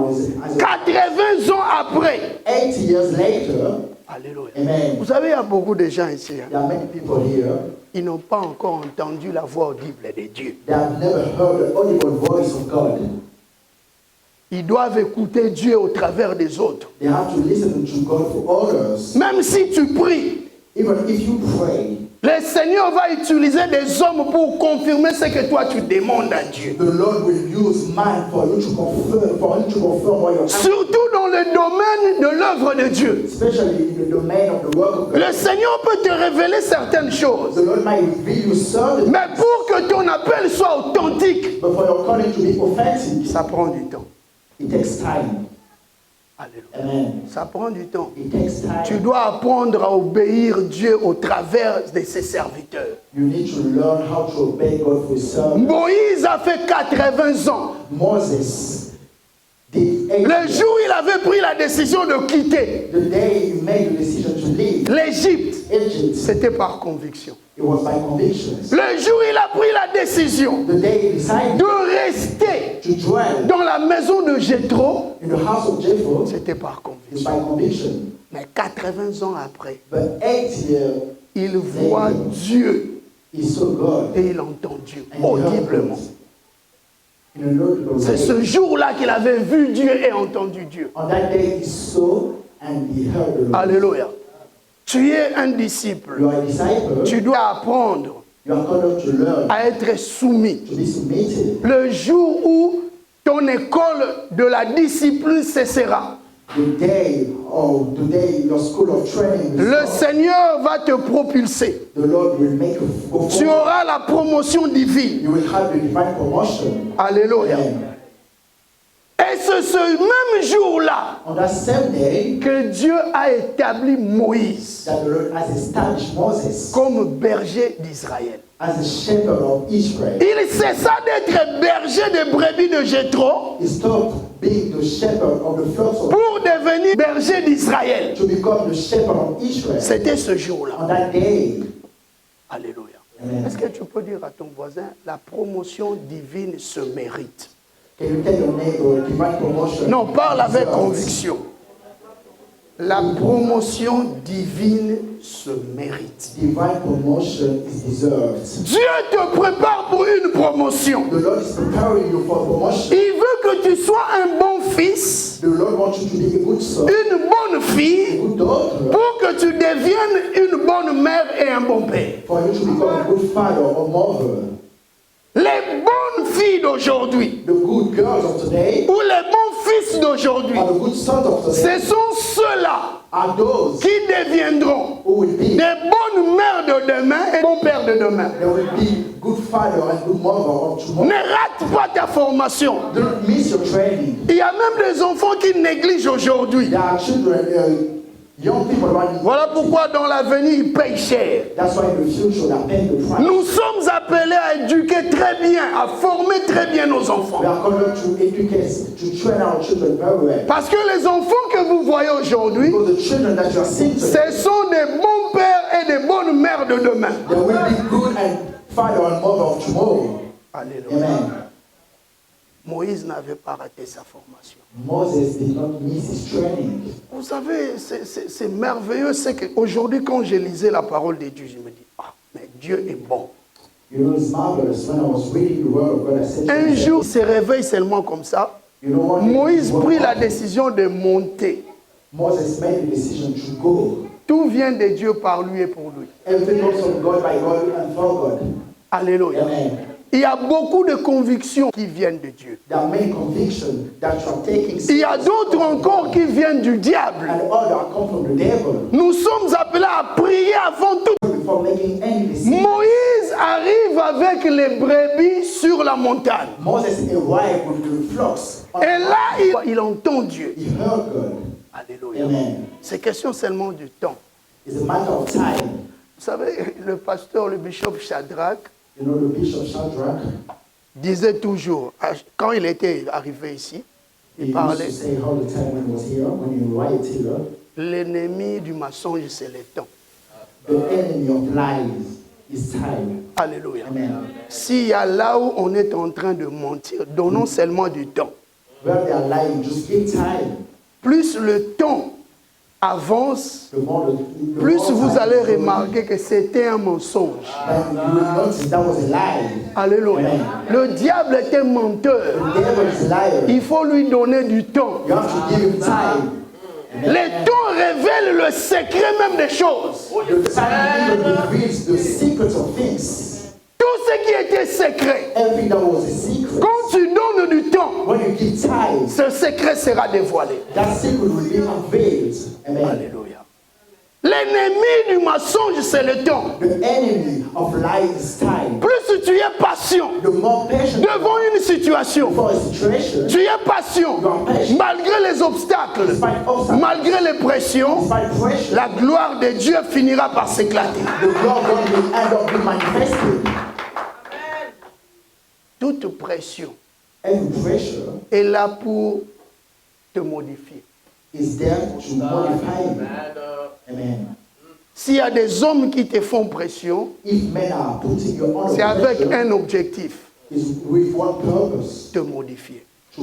has 80 ans après. 8 years later, Alléluia. amen. Vous savez, il y a beaucoup de gens ici. There are many people here Ils n'ont pas encore entendu la voix audible de Dieu. that have never heard the audible voice of God. Ils doivent écouter Dieu au travers des autres. They have to listen to God for others. Même si tu pries, Even if you pray, le Seigneur va utiliser des hommes pour confirmer ce que toi tu demandes à Dieu. the Lord will use man for you to confirm what you're asking, Surtout dans le domaine de l'œuvre de Dieu. especially in the domain of the work of God. Le Seigneur peut te révéler certaines choses. The Lord might reveal you certain, Mais pour que ton appel soit authentique, but for your calling to be authentic, ça prend du temps. it takes time. Alléluia. Amen. Ça prend du temps. It takes Tu time. dois apprendre à obéir Dieu au travers de ses serviteurs. You need to learn how to obey God for his servant. Moïse a fait 80 ans. Moses did Le jour où il avait pris la décision de quitter The day he made the decision to leave l'Égypte, Egypt, c'était par conviction. it was by convictions. Le jour où il a pris la décision The day he decided de rester to dwell dans la maison de Jéthro, in the house of Japheth, c'était par is conviction. by conviction. Mais 80 ans après, But 8 years, il voit Dieu he saw God et il entend Dieu and he heard audiblement. God in a notable C'est ce way. jour-là qu'il avait vu Dieu et entendu Dieu. On that day he saw and he heard the Lord. Alléluia. Tu es un disciple. You are a disciple. Tu dois apprendre You are called to learn, à être soumis. to be submitted. Le jour où ton école de la discipline cessera, The day your school of training will le stop. Seigneur va te propulser. The Lord will make you go Tu forward. auras la promotion divine. You will have the divine promotion. Alléluia. Amen. Et c'est ce même jour-là On that same day que Dieu a établi Moïse that the Lord has established Moses comme berger d'Israël. as the shepherd of Israel. Il cessa d'être berger des brebis de Jéthro He stopped being the shepherd of the flocks of pour devenir berger d'Israël. to become the shepherd of Israel. C'était ce jour-là. On that day, Alléluia. Amen. Est-ce que tu peux dire à ton voisin, la promotion divine se mérite? can you tell your neighbor divine promotion? Non, parle avec deserves. conviction. La promotion divine se mérite. Divine promotion is deserved. Dieu te prépare pour une promotion. The Lord is preparing you for promotion. Il veut que tu sois un bon fils, The Lord wants you to be a good son, une bonne a fille, good daughter, pour que tu deviennes une bonne mère et un bon père. for you to become a good father or mother. Les bonnes filles d'aujourd'hui, The good girls of today ou les bons fils d'aujourd'hui, are the good sons of today. ce sont ceux-là Are those qui deviendront who will be, des bonnes mères de demain et bons pères de demain. they will be good father and good mother of tomorrow. Ne rate pas ta formation. Don't miss your training. Il y a même des enfants qui négligent aujourd'hui. There are children, young people around. Voilà pourquoi dans l'avenir ils payent cher. That's why in the future they pay the price. Nous sommes appelés à éduquer très bien, à former très bien nos enfants. We are called to educate, to train our children very well. Parce que les enfants que vous voyez aujourd'hui, Because the children that you are seeing today, ce sont des bons pères et des bonnes mères de demain. they will be good and father and mother of tomorrow. Alléluia. Amen. Moïse n'avait pas raté sa formation. Moses did not miss his training. Vous savez, c'est merveilleux, c'est qu'aujourd'hui quand je lisais la parole de Dieu, je me dis, ah, mais Dieu est bon. You know, it's marvelous. When I was reading the word of God, I said to Un myself, jour, il se réveille seulement comme ça. you know what? Moïse prit la décision de monter. Moses made the decision to go. Tout vient de Dieu par lui et pour lui. Everything comes from God, by God, and for God. Alléluia. Amen. Il y a beaucoup de convictions qui viennent de Dieu. There are many convictions that you are taking, Il y a d'autres encore qui viennent du diable. and other come from the devil. Nous sommes appelés à prier avant tout. Before making any decision, Moïse arrive avec les brebis sur la montagne. Moses arrived with the flocks. Et là, il entend Dieu. He heard God. Alléluia. Amen. C'est question seulement du temps. It's a matter of time. Vous savez, le pasteur, le bishop Shadrach, You know, the Bishop Shadrach, disait toujours, quand il était arrivé ici, he il used parlait, to say all the time when he was here, when he arrived here, l'ennemi du mensonge, c'est le temps. the enemy of lies is time. Alléluia. Amen. S'il y a là où on est en train de mentir, donnons seulement du temps. Where they are lying, just give time. Plus le temps avance, The more the plus more vous time allez is going, remarquer que c'était un mensonge. then you will notice that was a lie. Alléluia. Le diable est un menteur. The devil is a liar. Il faut lui donner du temps. You have to give him time. Les temps révèlent le secret même des choses. The time even reveals the secrets of things. Tout ce qui était secret, Everything that was a secret. quand tu donnes du temps, When you give time, ce secret sera dévoilé. that secret will be unveiled. Amen. Alléluia. L'ennemi du mensonge, c'est le temps. The enemy of lies is time. Plus tu es patient The more patient devant une situation, for a situation, tu es patient malgré les obstacles, despite obstacles, malgré les pressions, despite pressure, la gloire de Dieu finira par s'éclater. the Lord God will end up being manifested. Toute pression Every pressure est là pour te modifier. is there to modify you. Amen. S'il y a des hommes qui te font pression, If men are putting you under c'est avec pressure, un objectif, is with one purpose, te modifier. to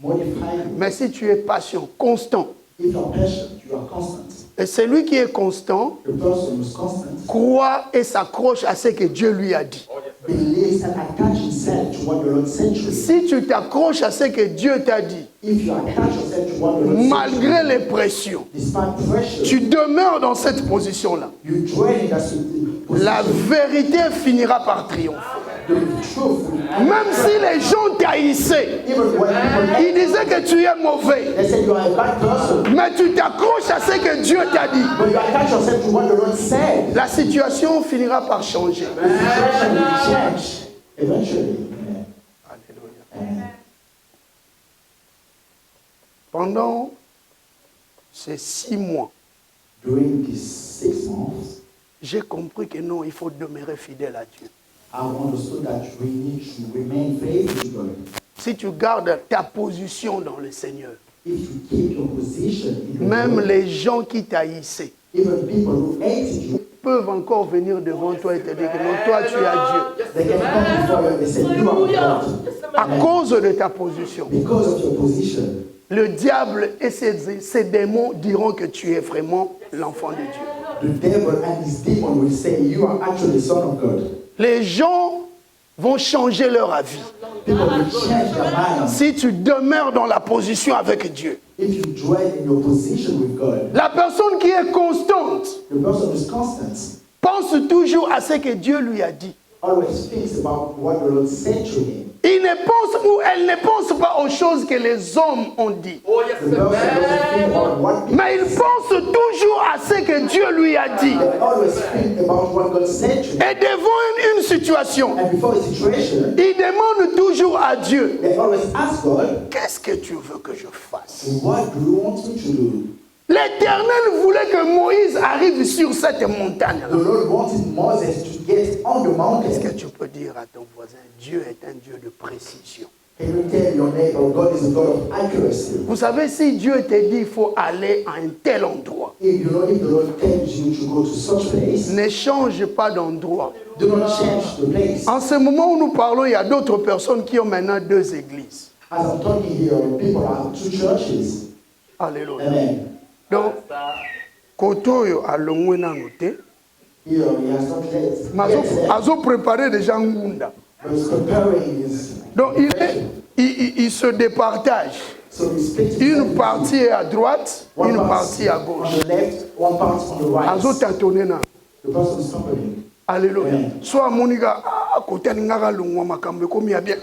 modify you. Mais si tu es patient, constant, If you are patient, you are constant. et celui qui est constant The person who is constant croit et s'accroche à ce que Dieu lui a dit. believes and attach himself to what the Lord said to you. Si tu t'accroches à ce que Dieu t'a dit, If you attach yourself to what the Lord said to malgré you, les pressions, despite pressure, tu demeures dans cette position-là. you dwell in that La position. vérité finira par triompher. The truth will Même si les gens t'haïssaient, even when people ils disaient que tu es mauvais, they say you are a bad person, mais tu t'accroches à ce que Dieu t'a dit. but you attach yourself to what the Lord said, La situation finira par changer. the situation will change eventually. Amen. Alléluia. Amen. Pendant ces 6 mois, During these 6 months, j'ai compris que non, il faut demeurer fidèle à Dieu. I understood that we need to remain faithful to God. Si tu gardes ta position dans le Seigneur, If you keep your position in the même Lord, les gens qui t'haïssaient even people who hated you, peuvent encore venir devant toi et te dire que non, toi tu as Dieu. they can come before you and they say, you are God. À cause de ta position, Because of your position, le diable et ses démons diront que tu es vraiment l'enfant de Dieu. the devil and his demon will say, you are actually the son of God. Les gens vont changer leur avis People will change their mind si tu demeures dans la position avec Dieu. if you dwell in your position with God. La personne qui est constante The person who is constant pense toujours à ce que Dieu lui a dit. always thinks about what the Lord said to him. Il ne pense ou elle ne pense pas aux choses que les hommes ont dit. The person doesn't think about what people Mais il pense toujours à ce que Dieu lui a dit. They always think about what God said to them. Et devant une situation, And before a situation, il demande toujours à Dieu, they always ask God, qu'est-ce que tu veux que je fasse? what do you want me to do? L'Éternel voulait que Moïse arrive sur cette montagne-là. The Lord wanted Moses to get on the Est-ce que mountain. tu peux dire à ton voisin, Dieu est un Dieu de précision? Can you tell your neighbor, God is a God of accuracy? Vous savez, si Dieu te dit qu'il faut aller à un tel endroit, If you know, if the Lord tells you to go to such place, ne change pas d'endroit. do not change the place. En ce moment où nous parlons, il y a d'autres personnes qui ont maintenant 2 églises. As I'm talking here, people have 2 churches. Alléluia. Amen. Donc, Kotoyo a longwe nanu te. Here he has not left. Mais azo préparé déjà ngunda. But he's preparing his. Donc, il se départage. So he split Une himself. partie est à droite, One une part partie à on gauche. the left, one part on the right. Azo tâtonner na. The person is stopping. Alléluia. Amen. Soit monika côté ngaka longwa makambe komi ya bien.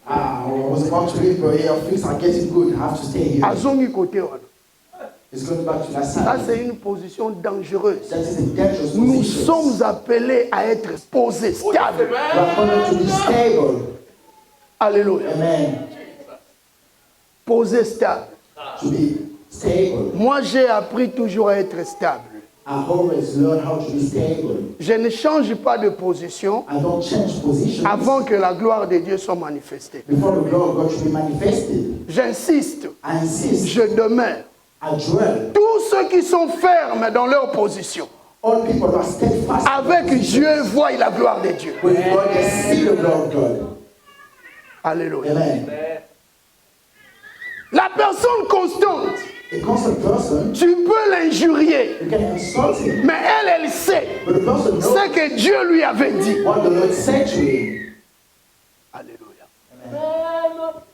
I was about to leave, but here things are getting good. I have to stay here. Azongi côté wana. It's going back to that Ça side. c'est une position dangereuse. That is a dangerous Nous position. sommes appelés à être posés, stables. We are called to be stable. Alléluia. Amen. Posés, stables. To be stable. Moi j'ai appris toujours à être stable. I always learn how to be stable. Je ne change pas de position I don't change positions avant que la gloire de Dieu soit manifestée. before the glory of God should be manifested. J'insiste, I insist. je demeure. I dwell. Tous ceux qui sont fermes dans leur position, All people are steadfast. avec Dieu, voient la gloire de Dieu. With God, they see the glory of God. Alléluia. Amen. La personne constante, A constant person, tu peux l'injurier, you can insult him, mais elle sait but the person knows ce que Dieu lui avait dit. what the Lord said to him. Alléluia.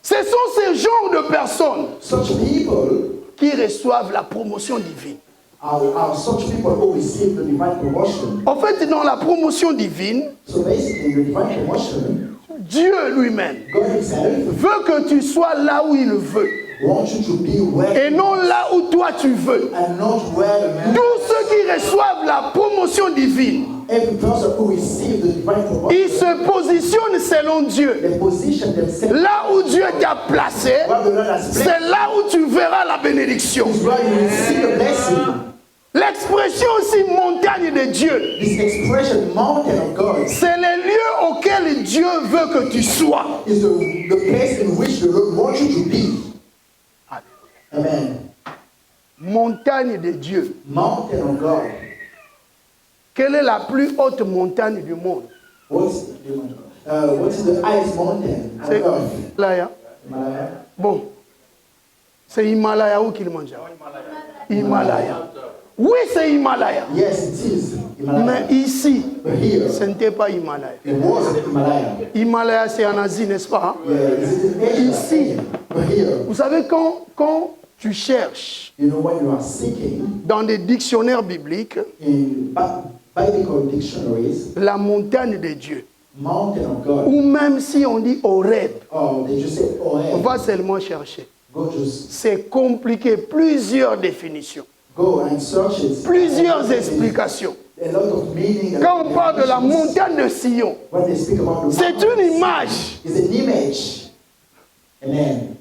Ce sont ces genres de personnes Such people qui reçoivent la promotion divine. are such people who receive the divine promotion. En fait, dans la promotion divine, So basically, the divine promotion, Dieu lui-même God Himself veut que tu sois là où il veut wants you to be where et non là où toi tu veux. and not where you. Tous ceux qui reçoivent la promotion divine, Every person who receives the divine promotion, ils se positionnent selon Dieu. they position themselves Là où Dieu t'a placé, where the Lord has placed. c'est là où tu verras la bénédiction. Is where you will see the blessing. L'expression aussi montagne de Dieu, This expression, mountain of God, c'est le lieu auquel Dieu veut que tu sois. is the place in which the Lord wants you to be. Alléluia. Amen. Montagne de Dieu. Mountain of God. Quelle est la plus haute montagne du monde? What is the highest mountain on C'est earth? Himalaya. Himalaya. Bon. C'est Himalaya ou Kilimanjaro? Himalaya. Oui, c'est Himalaya. Yes, it is Himalaya. Mais ici, But here, ce n'était pas Himalaya. it was Himalaya. Himalaya, c'est en Asie, n'est-ce pas? Yeah, it is in Asia. Ici. But here, Vous savez, quand tu cherches you know, when you are seeking dans des dictionnaires bibliques in biblical dictionaries, la montagne de Dieu, mountain of God, ou même si on dit Horeb, oh, they just say, oh, on hey, va seulement chercher. go just C'est compliqué, plusieurs définitions, go and search it. plusieurs explications. A lot of meaning. Quand on parle de la montagne de Sion, When they speak about the c'est mountain, une image, it's an image. Amen.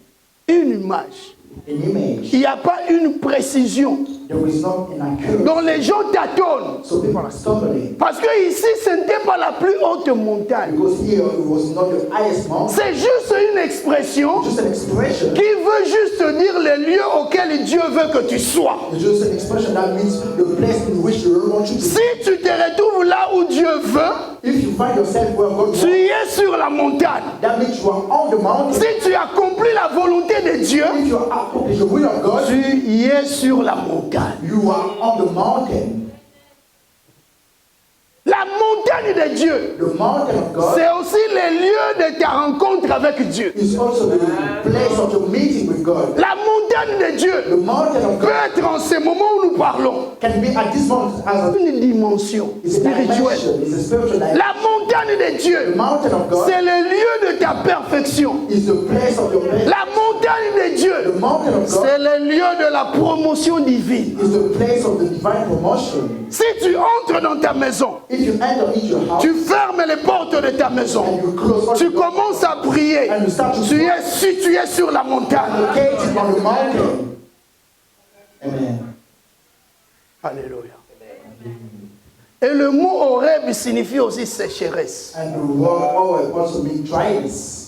une image. An image. Il n'y a pas une précision. There is not an accuracy. Donc les gens tâtonnent. So people are stumbling. Parce que ici, ce n'était pas la plus haute montagne. Because here it was not the highest mountain. C'est juste une expression Just an expression. qui veut juste dire les lieux auxquels Dieu veut que tu sois. It's just an expression that means the place in which the Lord wants you to be. Si tu te retrouves là où Dieu veut, If you find yourself where God tu wants, es sur la montagne. that means you are on the mountain. Si tu accomplis la volonté de Dieu, If you are accomplishing the will of God, tu y es sur la montagne. you are on the mountain. La montagne de Dieu, The mountain of God c'est aussi le lieu de ta rencontre avec Dieu. is also the place of your meeting with God. La montagne de The Dieu mountain of peut God être en ce moment où nous parlons can be at this moment as une dimension a spirituelle. dimension, it's a spiritual dimension. La montagne de The Dieu, mountain of God c'est le lieu de ta perfection. is the place of your place. La montagne de The Dieu, mountain of God c'est le lieu de la promotion divine. is the place of the divine promotion. Si tu entres dans ta maison, If you enter into your house tu fermes les portes de ta maison, and you close all tu the doors, commences à prier, and you start to tu es sur la montagne. located on the mountain. Amen. Alléluia. Et le mot Horeb signifie aussi sécheresse. And the word oil also means dryness.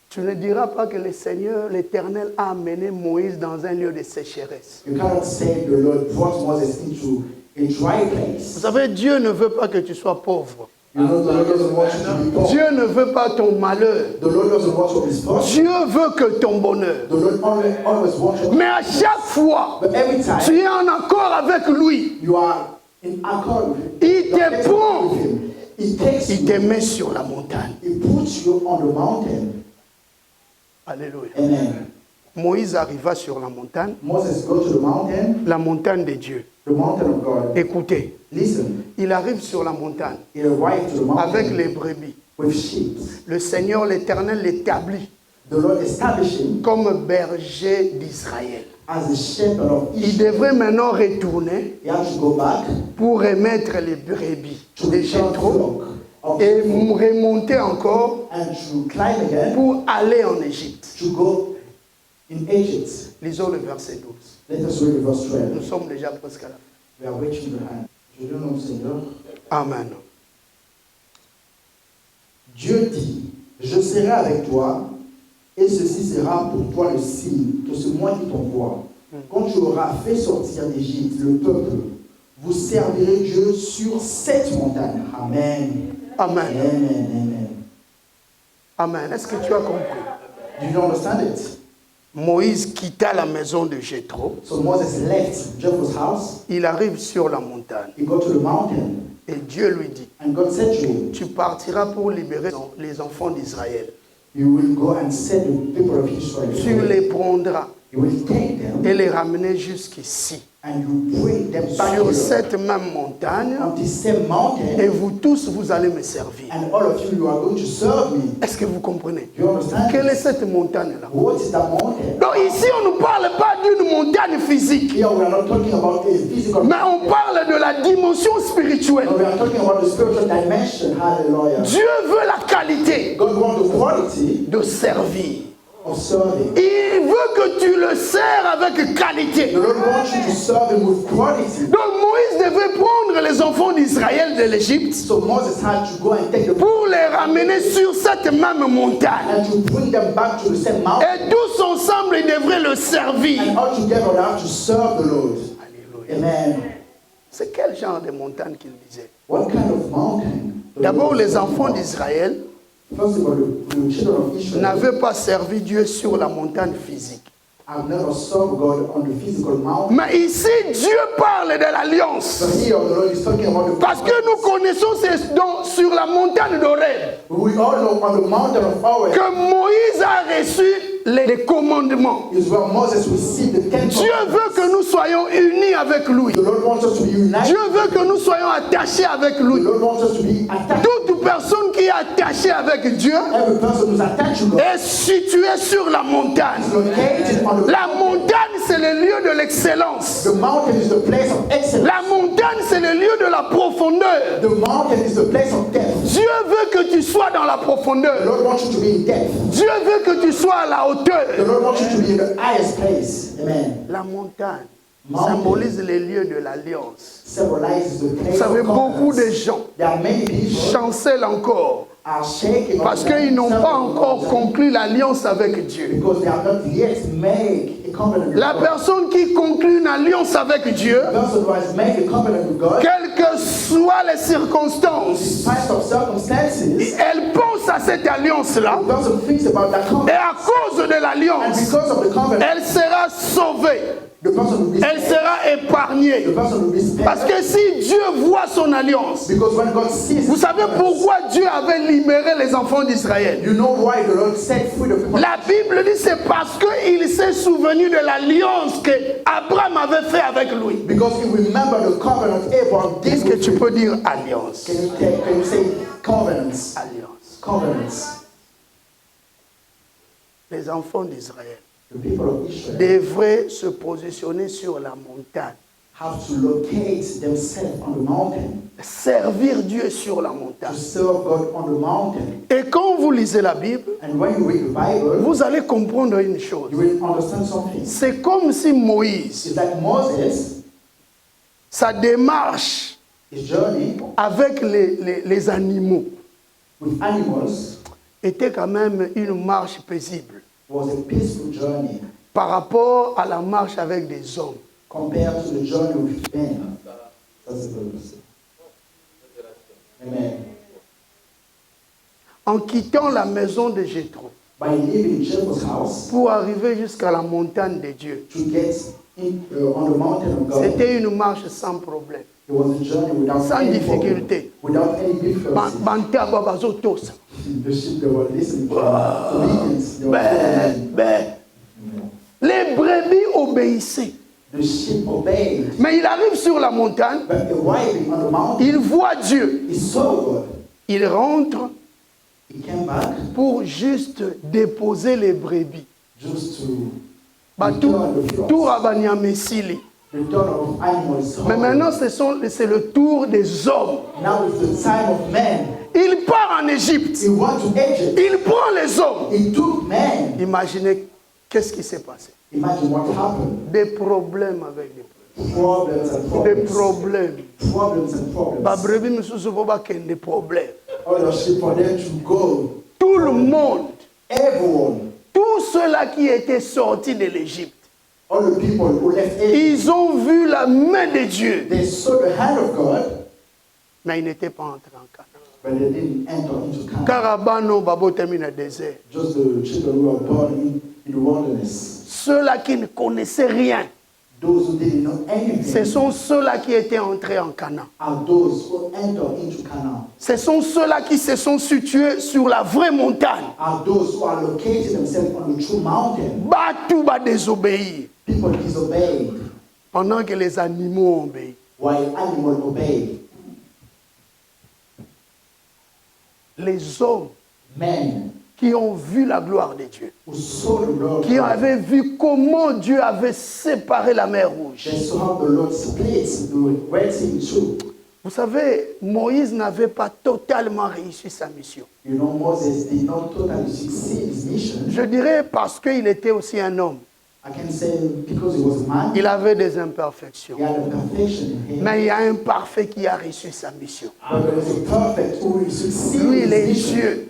Tu ne diras pas que le Seigneur, l'Éternel, a amené Moïse dans un lieu de sécheresse. You cannot say the Lord brought Moses into a dry Vous place. savez, Dieu ne veut pas que tu sois pauvre. You know, the Lord doesn't want you to be poor. Dieu ne veut pas ton malheur. The Lord doesn't want your misfortune. Dieu veut que ton bonheur. The Lord always wants your. Mais à chaque fois, But every time tu es en accord avec lui. you are in accord with him, Il you are te in prend. with him. He takes Il te you. met sur la montagne. He puts you on the mountain. Alléluia. Amen. Moïse arriva sur la montagne, Moses go to the mountain de Dieu. of God. Écoutez, Listen, il arrive sur la montagne he arrived to the mountain avec les brebis. with sheep. Le Seigneur, l'Éternel, l'établit The Lord established him comme berger d'Israël. as a shepherd of Il Israel. devrait maintenant retourner He had to go back pour remettre les brebis to de the Jéthro flock of et Israel remonter encore and to climb again pour aller en Égypte. to go in Egypt. Lisons le verset 12. Let us read verse 12. Nous sommes déjà presque à la fin. We are waiting behind. Je dis au nom du Seigneur. Amen. Dieu dit, je serai avec toi, et ceci sera pour toi le signe que c'est moi qui t'envoie. Quand tu auras fait sortir d'Égypte le peuple, vous servirez Dieu sur cette montagne. Amen. Amen. Amen. Amen. Amen. Est-ce que tu as compris? Do you understand it? Moïse quitta la maison de Jéthro. So Moses left Jephthah's house. Il arrive sur la montagne. He got to the mountain, Et Dieu lui dit, and God said to him, tu partiras pour libérer les enfants d'Israël. you will go and set the people of Israel Tu free. les prendras You will take them et les ramener jusqu'ici. and you bring them back Sur here cette même montagne. on this same mountain, Et vous tous, vous allez me servir. and all of you are going to serve me. Est-ce que vous comprenez? Do you understand? Quelle est cette montagne-là? What is that mountain? Donc ici, on ne parle pas d'une montagne physique, Here we are not talking about a physical mais on parle de la dimension spirituelle. but we are talking about the spiritual dimension. Hallelujah. Dieu veut la qualité God wants the quality de servir. of serving. Il veut que tu le sers avec qualité. The Lord wants you to serve him with quality. Donc Moïse devait prendre les enfants d'Israël de l'Égypte So Moses had to go and take the pour les ramener sur cette même montagne. and to bring them back to the same mountain. Et tous ensemble, ils devraient le servir. And all together they have to serve the Lord. Alléluia. Amen. C'est quel genre de montagne qu'il disait? What kind of mountain? D'abord, les enfants d'Israël First of all, the children of Israel n'avaient pas servi Dieu sur la montagne physique. have never served God on the physical mountain. Mais ici, Dieu parle de l'alliance. But here the Lord is talking about the Parce que nous connaissons sur la montagne d'Horeb we all know on the mountain of Horeb que Moïse a reçu les commandements. is where Moses received the 10 Dieu veut que nous soyons unis avec lui. The Lord wants us to be united. Dieu veut que nous soyons attachés avec The lui. Lord wants us to be attached. Toute personne qui est attachée avec Dieu Every person who's attached to God est située sur la montagne. is located on the La montagne, c'est le lieu de l'excellence. The mountain is the place of excellence. La montagne, c'est le lieu de la profondeur. The mountain is the place of depth. Dieu veut que tu sois dans la The profondeur. Lord wants you to be in depth. Dieu veut que tu sois à la The hauteur. Lord wants you to be in the highest place. Amen. La montagne Mountain symbolise les lieux de l'alliance. Symbolizes the place Vous savez, of beaucoup de covenants. gens There are many people chancellent encore are shaking parce qu'ils n'ont pas encore conclu l'alliance avec Dieu. because they have not yet made a covenant with La God. personne qui conclut une alliance avec Dieu, The person who has made a covenant with God, quelles que soient les circonstances, despite of circumstances, elle pense à cette alliance-là the person thinks about that et covenant, à cause de and l'alliance, because of the covenant, elle sera sauvée, the person will be elle spared. sera épargnée. The person will be spared. Parce que si Dieu voit son alliance, Because when God sees vous his savez covenants, pourquoi Dieu avait libéré les enfants d'Israël? you know why the Lord set free the people. La Bible dit c'est parce qu'il s'est souvenu de l'alliance que Abraham avait fait avec lui. Because he remembered the covenant Abraham did Est-ce que with tu him. peux dire alliance? Can you say covenants? Alliance. Covenants. Les enfants d'Israël The people of Israel devraient se positionner sur la montagne, have to locate themselves on the mountain, servir Dieu sur la to montagne. serve God on the mountain. Et quand vous lisez la Bible, And when you read the Bible, vous allez comprendre une chose. you will understand something. C'est comme si Moïse, It's like Moses, sa démarche his journey avec les animaux with animals était quand même une marche paisible was a peaceful journey par rapport à la marche avec des hommes. compared to the journey with men. That's the purpose. Amen. En quittant la maison de Jéthro By leaving Jacob's house pour arriver jusqu'à la montagne de Dieu, to get on the mountain of God, c'était une marche sans problème, it was a journey without sans any difficulté. problem, without any difficulty. Bantaba bazotosa. The sheep, they were listening to obedience. They were Ben, following. ben. Les brebis obéissaient. The sheep obeyed. Mais il arrive sur la montagne, But arriving on the mountain, il voit Dieu. he saw God. Il rentre He came back pour juste déposer les brebis. just to Bah, tout Rabanyamesili. the turn of animals. Mais maintenant, c'est le tour des hommes. Now it's the time of men. Il part en Égypte. He went to Egypt. Il prend les hommes. He took men. Imaginez qu'est-ce qui s'est passé. Imagine what happened. Des problèmes avec des problèmes. Problems and Des problems. problèmes. Problems and problems. Bah, brebis misusu bo bakende des problèmes. All the sheep for them to go. Tout le monde, Everyone, tous ceux-là qui étaient sortis de l'Égypte, all the people who left Egypt, ils ont vu la main de Dieu, they saw the hand of God, mais ils n'étaient pas entrés en Canaan. but they didn't enter into Canaan. Carabano babo termine le désert. Just the children who were born in the wilderness. Ceux-là qui ne connaissaient rien, Those who didn't know ce anything sont ceux-là qui étaient entrés en Canaan. are those who enter into Canaan. Ce sont ceux-là qui se sont situés sur la vraie montagne. Are those who are located themselves on the true mountain. Tout va désobéir People disobeyed pendant que les animaux ont obéi. while animals obeyed. Les hommes Men qui ont vu la gloire de Dieu, who saw the Lord, qui avaient vu comment Dieu avait séparé la mer Rouge. they saw how the Lord split the Red Sea in two. Vous savez, Moïse n'avait pas totalement réussi sa mission. You know, Moses did not totally succeed his mission. Je dirais parce qu'il était aussi un homme. I can say because he was a man, il avait des imperfections. he had a perfection in him. Mais il y a un parfait qui a reçu sa mission. But there was a perfect who succeeded Lui, il est his mission. Dieu.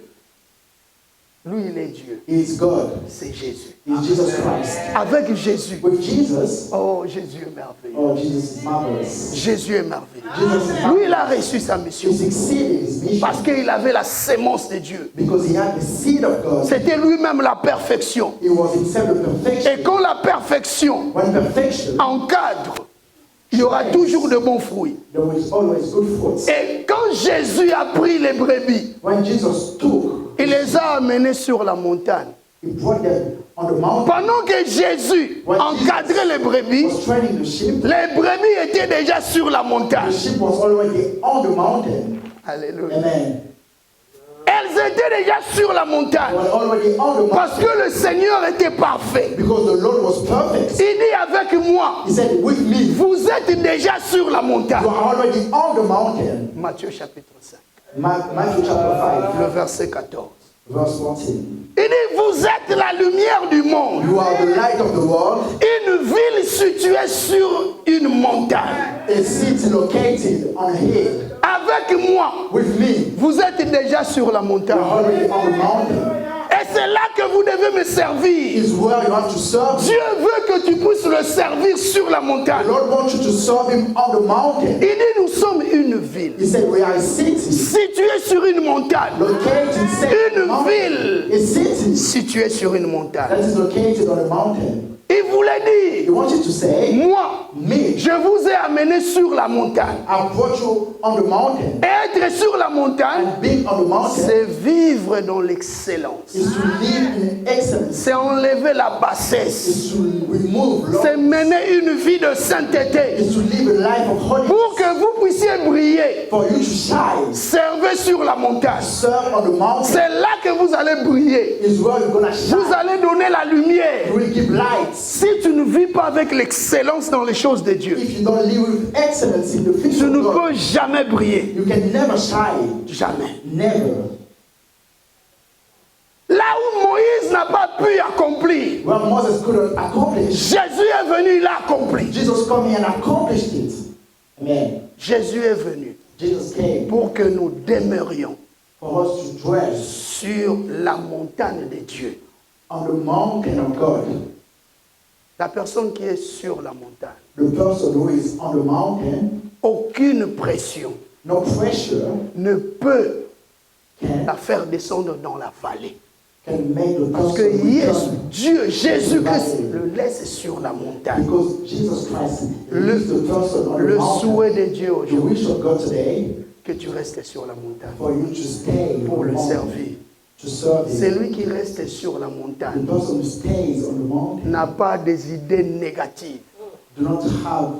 Lui, il est Dieu. He is God. C'est Jésus. He is Jesus Christ. Avec Jésus. With Jesus, Oh, Jésus est merveilleux. oh, Jesus is marvelous. Jésus est merveilleux. Jesus is Lui, marvelous. il a reçu sa mission. He succeeded his mission Parce qu'il avait la sémence de Dieu. because he had the seed of God. C'était lui-même la perfection. He was himself the perfection. Et quand la perfection When perfection, encadre, il y aura toujours de bons fruits. there was always good fruits. Et quand Jésus a pris les brebis, When Jesus took, il les a amenés sur la montagne. he brought them on the mountain, Pendant que Jésus encadrait les brebis, was training the sheep. les brebis étaient déjà sur la The montagne. sheep was already on the mountain. Alléluia. Amen. Elles étaient déjà sur la They montagne. were already on the mountain Parce que le Seigneur était parfait. because the Lord was perfect. Il dit avec moi, He said, with me, vous êtes déjà sur la montagne. you are already on the mountain. Matthieu chapitre 5, Matthew chapter 5, le verset 14. verse 14. Il dit, vous êtes la lumière du monde. You are the light of the world, Une ville située sur une montagne. a city located on a hill. Avec moi, With me, vous êtes déjà sur la you montagne. are already on the mountain. Et c'est là que vous devez me servir. Is where you have to serve. Dieu veut que tu puisses le servir sur la The montagne. Lord wants you to serve him on the mountain. Il dit, nous sommes une ville He said, we are a city située sur une montagne. located set Une on the mountain. ville A city située sur une montagne. that is located on the mountain. Il voulait He dire, wants you to say, moi, me, je vous ai amené sur la montagne. I brought you on the mountain. Et être sur la montagne, And being on the mountain c'est vivre dans l'excellence. is to live in excellence. C'est enlever la bassesse. Is to remove C'est law. mener une vie de sainteté. Is to live a life of holiness. Pour que vous puissiez briller, For you to shine. servez sur la montagne. Serve on the mountain C'est là que vous allez briller. is where you're gonna Vous shine. allez donner la lumière. You will give light. Si tu ne vis pas avec l'excellence dans les choses de Dieu, If you don't live with excellence in the things tu of ne God, peux jamais briller. you can never shine. Jamais. Never. Là où Moïse n'a pas pu accomplir, Well, Moses couldn't accomplish. Jésus est venu, il a accompli. Jesus came and accomplished it. Amen. Jésus est venu Jesus came pour que nous demeurions for us to dwell sur la montagne de Dieu. on the mountain of God. La personne qui est sur la montagne, The person who is on the mountain, aucune pression no pressure ne peut can la faire descendre dans la vallée. make the Parce que person return. Dieu, Jésus-Christ, le laisse sur la montagne. Because Jesus Christ leaves the person on the Le mountain. souhait de Dieu The aujourd'hui, wish of God today que tu restes sur la montagne for you to stay pour on the le mountain, servir. to serve Him. Celui qui reste sur la The montagne person who stays on the mountain n'a pas des idées négatives. do not have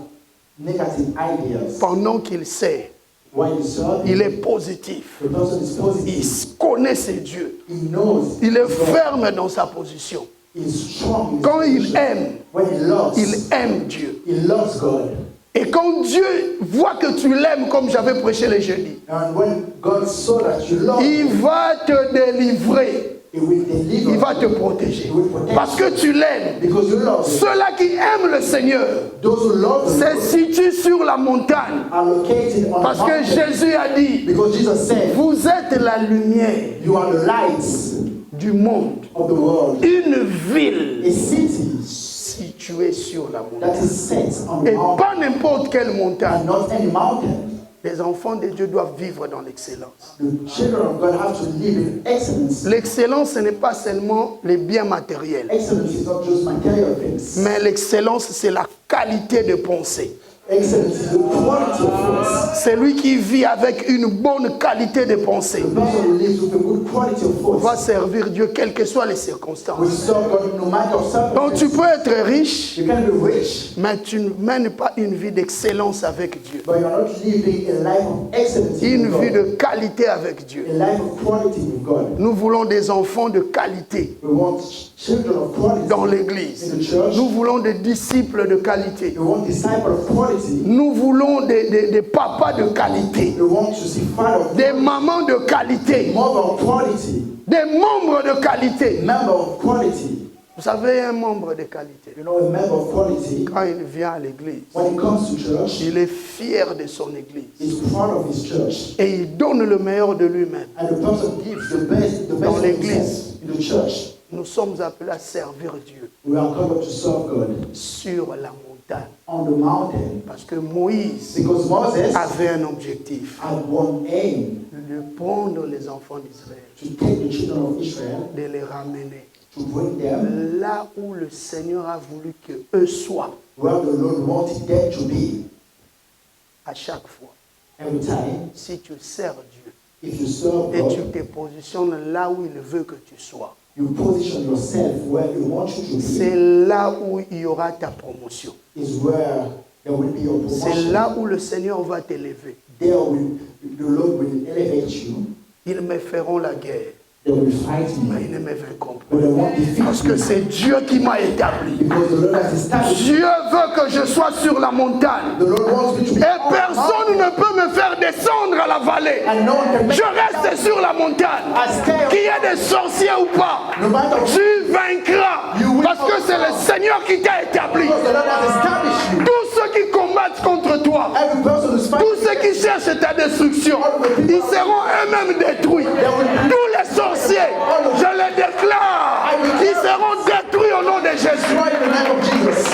negative ideas. Pendant qu'il sait, While you serve il Him, est positif. the person is positive. Il connaît ses dieux. He knows. Il est God. ferme dans sa position. He is strong. in his Quand il position. aime, When he loves, il aime Dieu. he loves God. Et quand Dieu voit que tu l'aimes, comme j'avais prêché le jeudi, And when God saw that you love il Him, va te délivrer. He will deliver Il va te you. protéger. Parce que tu l'aimes. Because you love Him. Ceux-là qui aiment le Seigneur Those who love se Him situent sur la montagne. are located on Parce the que mountain. Jésus a dit, Because Jesus said, vous êtes la lumière you are the lights du monde. of the world. Une ville A city située sur la that montagne. is set on the Et mountain pas n'importe quelle montagne. and not any mountain. Les enfants de Dieu doivent vivre dans l'excellence. The children of God have to live in excellence. L'excellence, ce n'est pas seulement les biens matériels. Excellence is not just material things. Mais l'excellence, c'est la qualité de pensée. Excellence is the quality of thoughts. C'est lui qui vit avec une bonne qualité de pensée. The person who lives with a good quality of thoughts Va servir Dieu quelles que soient les will circonstances. serve God no matter of Donc tu circumstances. peux être riche, You can be rich, mais tu ne mènes pas une vie d'excellence avec Dieu. but you're not living a life of excellence Une with vie God. de qualité avec Dieu. A life of quality with God. Nous voulons des enfants de qualité We want children of quality dans l'église. in the church. Nous voulons des disciples de qualité. We want disciples of quality. Nous voulons des papas de qualité. We want to see father of Des mamans de qualité. mother of quality, Des membres de qualité. member of quality. Vous savez, un membre de qualité, You know, a member of quality, quand il vient à l'église, when it comes to church, il est fier de son église. is proud of his church. Et il donne le meilleur de lui-même. And the person gives the best Dans of l'église. himself in the church. Nous sommes appelés à servir Dieu We are called to serve God sur la montagne. on the mountain. Parce que Moïse Because Moses avait un objectif, had one aim, de prendre les enfants d'Israël, to take the children of Israel, de les ramener to bring them là où le Seigneur a voulu qu'eux soient where the Lord wanted them to be. à chaque fois. Every time, Si tu sers Dieu if you serve et tu God, te positionnes là où il veut que tu sois, you position yourself where He wants you to c'est be. là où il y aura ta promotion. Is where there will be your C'est promotion. là où le Seigneur va t'élever. There will, the Lord will elevate you. Ils me feront la guerre, They will fight mais me, ils ne me vaincront pas. but they won't defeat Parce que me. c'est Dieu qui m'a établi. Because the Lord has established. Dieu veut que je sois sur la montagne. The Lord wants me to be Et on the personne mountain. ne peut me faire descendre à la vallée. And no one can make Je me reste sur la montagne. I stay Qu'il y ait des sorciers ou pas, no matter what. tu vaincras. You will Parce que c'est le Seigneur qui t'a établi. Because the Lord has established you. Tous ceux qui combattent contre toi, Every person who's tous fighting, ceux qui cherchent ta destruction, ils seront eux-mêmes détruits. Tous les sorciers, je les déclare, ils seront détruits au nom de Jésus. destroy in the name of Jesus.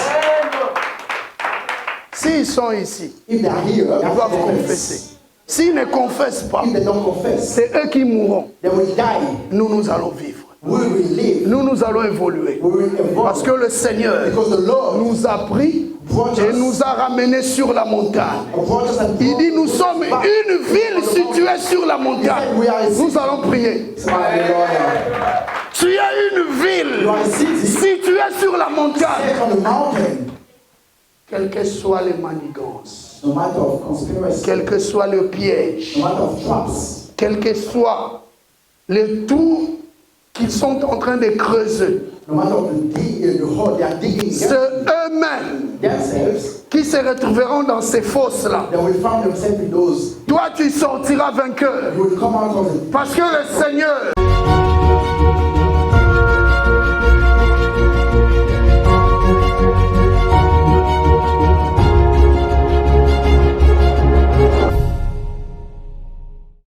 S'ils sont ici, If they are here, ils doivent confesser. S'ils ne confessent pas, If they don't confess, c'est eux qui mourront. they will die. Nous, nous allons vivre. We will live. Nous, nous allons évoluer. We will Parce que evolve. le Seigneur Because the Lord nous a pris et nous a ramenés sur la montagne. brought us and Il dit, nous brought sommes us back. une ville située sur la montagne. Nous allons prier. Hallelujah. Tu es une ville You are a city située sur la montagne. set on the mountain. Quelles que soient les manigances, No matter of conspiracy, quel que soit le piège, no matter of traps, quel que soit le tout qu'ils sont en train de creuser, no matter of the hole they are digging c'est eux-mêmes themselves, qui se retrouveront dans ces fosses-là. they will find themselves in those. Toi, tu sortiras vainqueur. You will come out of it. Parce que le Seigneur